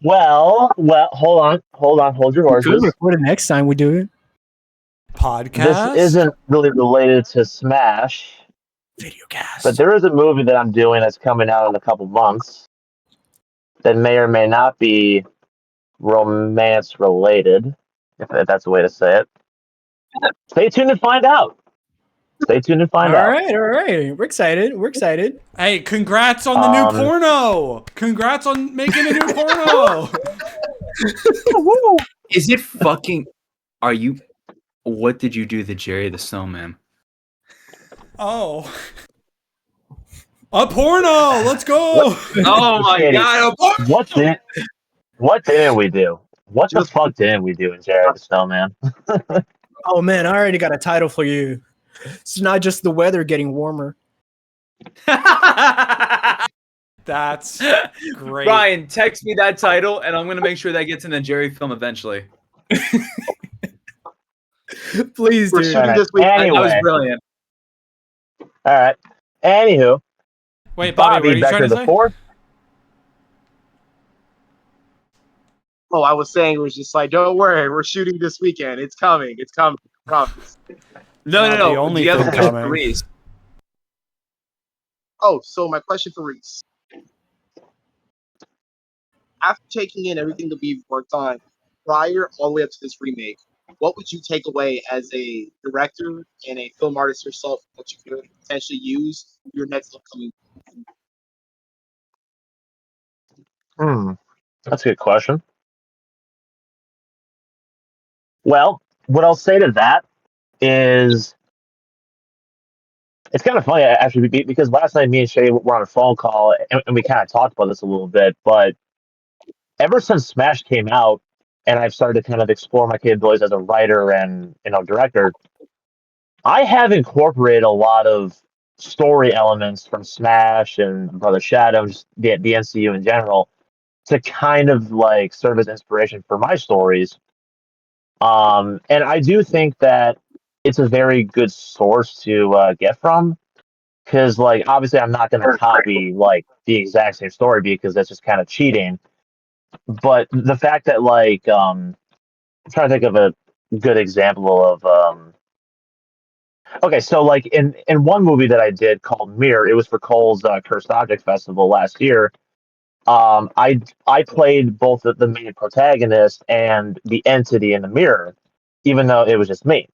[SPEAKER 2] Well, hold on, hold your horses.
[SPEAKER 4] Record it next time we do it.
[SPEAKER 1] Podcast?
[SPEAKER 2] This isn't really related to Smash,
[SPEAKER 4] Video cast.
[SPEAKER 2] but there is a movie that I'm doing that's coming out in a couple months that may or may not be romance related, if that's the way to say it. Stay tuned to find out. All
[SPEAKER 4] right. We're excited.
[SPEAKER 1] Hey, congrats on the new porno! Congrats on making a new porno!
[SPEAKER 3] Is it fucking... Are you What did you do to Jerry the Snowman?
[SPEAKER 1] Oh. A porno! Let's go!
[SPEAKER 3] Oh my
[SPEAKER 2] Shady.
[SPEAKER 3] god!
[SPEAKER 2] What didn't we do? What the fuck didn't we do in Jared the Snowman?
[SPEAKER 4] Oh man, I already got a title for you. It's not just the weather getting warmer.
[SPEAKER 1] That's great.
[SPEAKER 3] Ryan, text me that title, and I'm gonna make sure that gets in a Jerry film eventually.
[SPEAKER 4] Please,
[SPEAKER 5] We're
[SPEAKER 4] dude.
[SPEAKER 5] shooting
[SPEAKER 2] Alright,
[SPEAKER 5] this week.
[SPEAKER 3] That was
[SPEAKER 2] anyway.
[SPEAKER 3] brilliant.
[SPEAKER 2] All right. Anywho,
[SPEAKER 1] Wait, Bobby, what are you
[SPEAKER 2] back
[SPEAKER 1] trying
[SPEAKER 2] to
[SPEAKER 1] to
[SPEAKER 2] the
[SPEAKER 1] say?
[SPEAKER 2] fourth.
[SPEAKER 5] Oh, I was saying it was just like, don't worry, we're shooting this weekend. It's coming. It's coming. I promise.
[SPEAKER 3] No.
[SPEAKER 1] Not the only
[SPEAKER 3] Do you have a
[SPEAKER 1] thing
[SPEAKER 3] question
[SPEAKER 1] coming.
[SPEAKER 3] for Reese?
[SPEAKER 5] Oh, so my question for Reese. After taking in everything that we've worked on prior all the way up to this remake, what would you take away as a director and a film artist yourself that you could potentially use for your next upcoming?
[SPEAKER 2] That's a good question. Well, what I'll say to that is it's kind of funny actually because last night me and Shay were on a phone call and we kind of talked about this a little bit. But ever since Smash came out and I've started to kind of explore my capabilities as a writer and director, I have incorporated a lot of story elements from Smash and Brother Shadow, just the NCU in general, to kind of like serve as inspiration for my stories. And I do think that it's a very good source to get from because, like, obviously, I'm not going to copy like the exact same story because that's just kind of cheating. But the fact that, like, I'm trying to think of a good example of. Okay, so like in one movie that I did called Mirror, it was for Cole's Cursed Object Festival last year. I played both the main protagonist and the entity in the mirror, even though it was just me.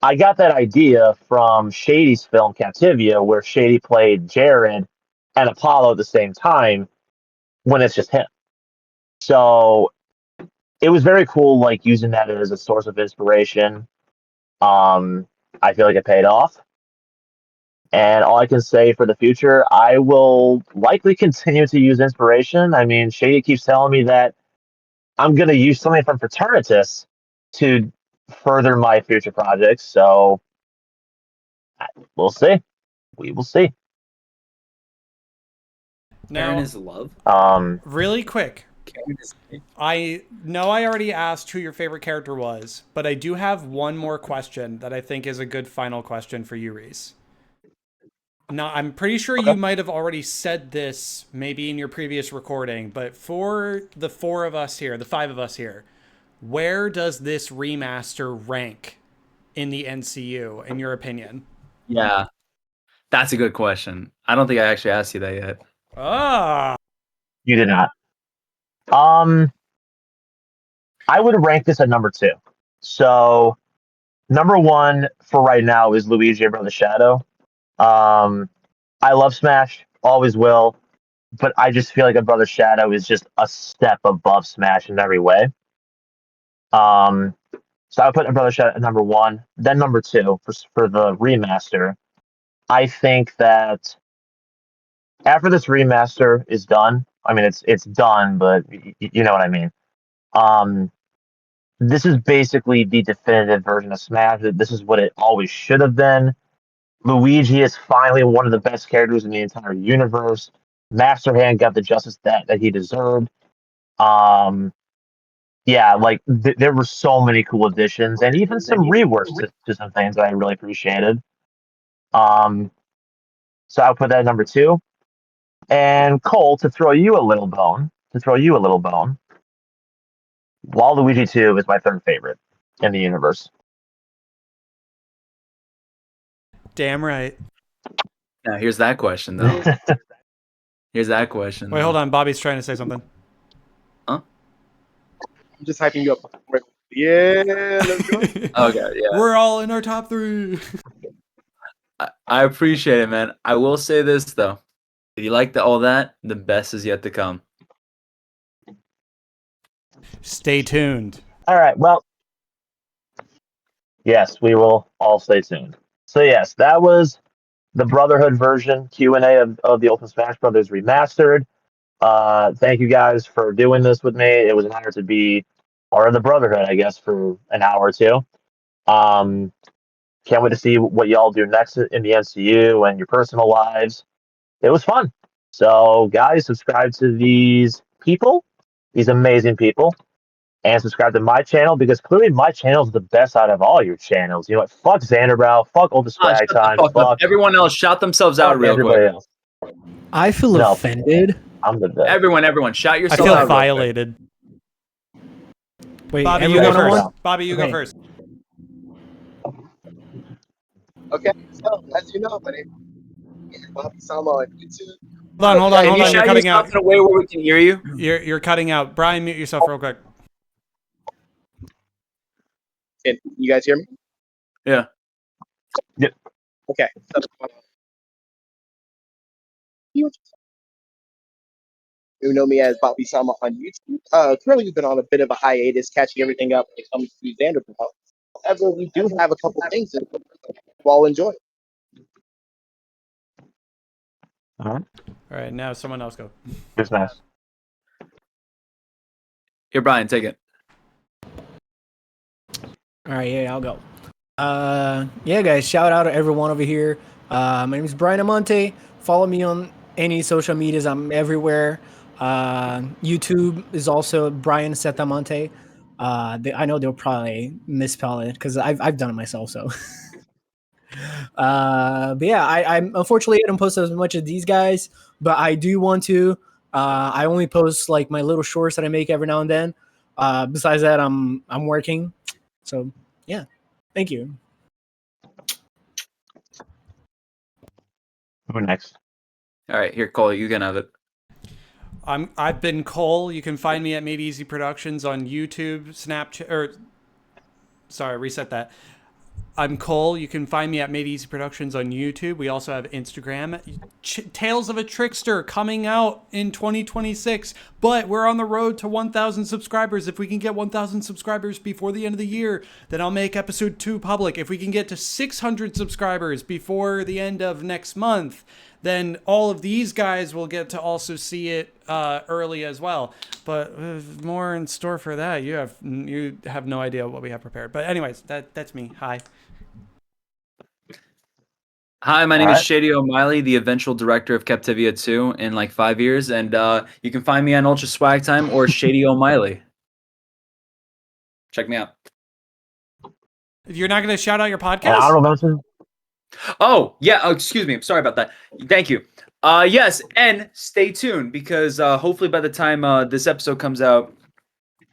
[SPEAKER 2] I got that idea from Shady's film Captivia, where Shady played Jared and Apollo at the same time when it's just him. So it was very cool, like using that as a source of inspiration. Um, I feel like it paid off. And all I can say for the future, I will likely continue to use inspiration. I mean, Shady keeps telling me that I'm going to use something from Fraternitus to further my future projects. So we'll see. We will see.
[SPEAKER 3] Karen
[SPEAKER 1] Now,
[SPEAKER 3] is love.
[SPEAKER 1] really quick,
[SPEAKER 3] Karen is
[SPEAKER 1] I know I already asked who your favorite character was, but I do have one more question that I think is a good final question for you, Reese. Now, I'm pretty sure you might have already said this maybe in your previous recording, but for the four of us here, the five of us here, where does this remaster rank in the NCU, in your opinion?
[SPEAKER 3] Yeah, that's a good question. I don't think I actually asked you that yet.
[SPEAKER 1] Ah,
[SPEAKER 2] You did not. I would rank this at number 2. So number 1 for right now is Luigi and Brother Shadow. I love Smash, always will, but I just feel like a Brother Shadow is just a step above Smash in every way. So I would put a Brother Shadow at number 1. Then number 2 for the remaster. I think that after this remaster is done, I mean it's done, but you know what I mean. Um, this is basically the definitive version of Smash. This is what it always should have been. Luigi is finally one of the best characters in the entire universe. Master Hand got the justice that he deserved. Um, yeah, like there were so many cool additions and even some reworks to some things that I really appreciated. Um, so I'll put that at number 2. And Cole, to throw you a little bone, Waluigi 2 is my third favorite in the universe.
[SPEAKER 1] damn right.
[SPEAKER 3] Now, here's that question, though. Here's that question.
[SPEAKER 1] Wait, hold on. Bobby's trying to say something.
[SPEAKER 3] Huh?
[SPEAKER 5] I'm just hyping you up. Yeah, let's go.
[SPEAKER 3] Okay, yeah.
[SPEAKER 1] We're all in our top 3.
[SPEAKER 3] I appreciate it, man. I will say this, though. If you like all that, the best is yet to come.
[SPEAKER 1] Stay tuned.
[SPEAKER 2] All right, well, Yes, we will all stay tuned. So yes, that was the Brotherhood version Q&A of the Ultimate Smash Brothers Remastered. Thank you guys for doing this with me. It was an honor to be part of the Brotherhood, I guess, for an hour or two. Um, can't wait to see what y'all do next in the MCU and your personal lives. It was fun. So, guys, subscribe to these people, these amazing people, and subscribe to my channel because clearly my channel is the best out of all your channels. You know what? Fuck Xanderbrow, fuck Ultra
[SPEAKER 3] Shut
[SPEAKER 2] Swag
[SPEAKER 3] the
[SPEAKER 2] Time,
[SPEAKER 3] fuck up.
[SPEAKER 2] fuck,
[SPEAKER 3] Everyone else, shout themselves out
[SPEAKER 2] fuck
[SPEAKER 3] real
[SPEAKER 2] everybody
[SPEAKER 3] quick.
[SPEAKER 2] else.
[SPEAKER 4] I feel
[SPEAKER 2] No.
[SPEAKER 4] offended.
[SPEAKER 2] I'm the best.
[SPEAKER 3] Everyone, shout
[SPEAKER 1] I
[SPEAKER 3] yourself
[SPEAKER 1] feel
[SPEAKER 3] out.
[SPEAKER 1] violated.
[SPEAKER 4] Wait,
[SPEAKER 1] Bobby, you
[SPEAKER 4] everyone
[SPEAKER 1] go
[SPEAKER 4] on
[SPEAKER 1] first.
[SPEAKER 4] one?
[SPEAKER 1] Bobby, you go
[SPEAKER 4] Okay.
[SPEAKER 1] first.
[SPEAKER 5] Okay, so as you know, my name is Bobby Sama on YouTube.
[SPEAKER 1] Hold on.
[SPEAKER 3] Can you
[SPEAKER 1] You're
[SPEAKER 3] shout
[SPEAKER 1] cutting
[SPEAKER 3] yourself
[SPEAKER 1] out.
[SPEAKER 3] in a way where we can hear you?
[SPEAKER 1] You're cutting out. Brian, mute yourself real quick.
[SPEAKER 5] Can you guys hear me?
[SPEAKER 3] Yeah.
[SPEAKER 5] Okay. So, you who know me as Bobby Sama on YouTube. Currently, we've been on a bit of a hiatus, catching everything up when it comes to Xanderberg. However, we do have a couple things that we'll all enjoy.
[SPEAKER 1] All right, now someone else go.
[SPEAKER 2] Here's nice.
[SPEAKER 3] Here, Brian, take it.
[SPEAKER 4] All right, yeah, I'll go. Yeah, guys, shout out to everyone over here. My name is Brian Amante. Follow me on any social medias. I'm everywhere. YouTube is also Brian Setamante. I know they'll probably misspell it because I've done it myself. So, but yeah, I'm unfortunately I don't post as much as these guys, but I do want to. I only post like my little shorts that I make every now and then. Besides that, I'm working. So yeah, thank you.
[SPEAKER 2] Who next?
[SPEAKER 3] All right, here, Cole, you can have it.
[SPEAKER 1] I've been Cole. You can find me at Made Easy Productions on YouTube, Snapchat, or sorry, reset that. I'm Cole. You can find me at Made Easy Productions on YouTube. We also have Instagram. Tales of a Trickster coming out in 2026, but we're on the road to 1,000 subscribers. If we can get 1,000 subscribers before the end of the year, then I'll make episode 2 public. If we can get to 600 subscribers before the end of next month, then all of these guys will get to also see it early as well. But more in store for that. You have no idea what we have prepared. But anyways, that's me. Hi.
[SPEAKER 3] Hi, my name is
[SPEAKER 2] Alright.
[SPEAKER 3] Shady O'Malley, the eventual director of Captivia 2 in like 5 years, and you can find me on Ultra Swag Time or Shady O'Malley. Check me out.
[SPEAKER 1] You're not going to shout out your
[SPEAKER 2] And
[SPEAKER 1] podcast?
[SPEAKER 2] honorable mention.
[SPEAKER 3] Oh, yeah, excuse me. I'm sorry about that. Thank you. Yes, and stay tuned because hopefully by the time this episode comes out,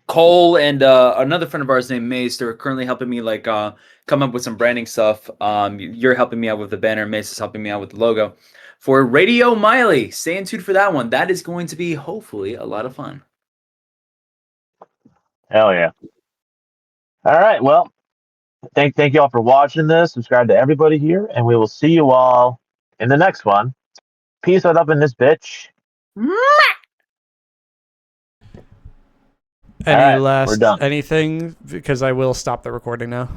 [SPEAKER 3] Cole and another friend of ours named Mace, they're currently helping me like come up with some branding stuff. You're helping me out with the banner. Mace is helping me out with the logo for Radio Miley. Stay tuned for that one. That is going to be hopefully a lot of fun.
[SPEAKER 2] Hell yeah. All right. Well, thank you all for watching this. Subscribe to everybody here, and we will see you all in the next one. Peace out up in this bitch.
[SPEAKER 1] Any
[SPEAKER 2] All right,
[SPEAKER 1] last
[SPEAKER 2] we're done.
[SPEAKER 1] anything? Because I will stop the recording now.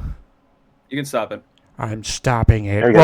[SPEAKER 3] You can stop it.
[SPEAKER 1] I'm stopping it.
[SPEAKER 2] There you go.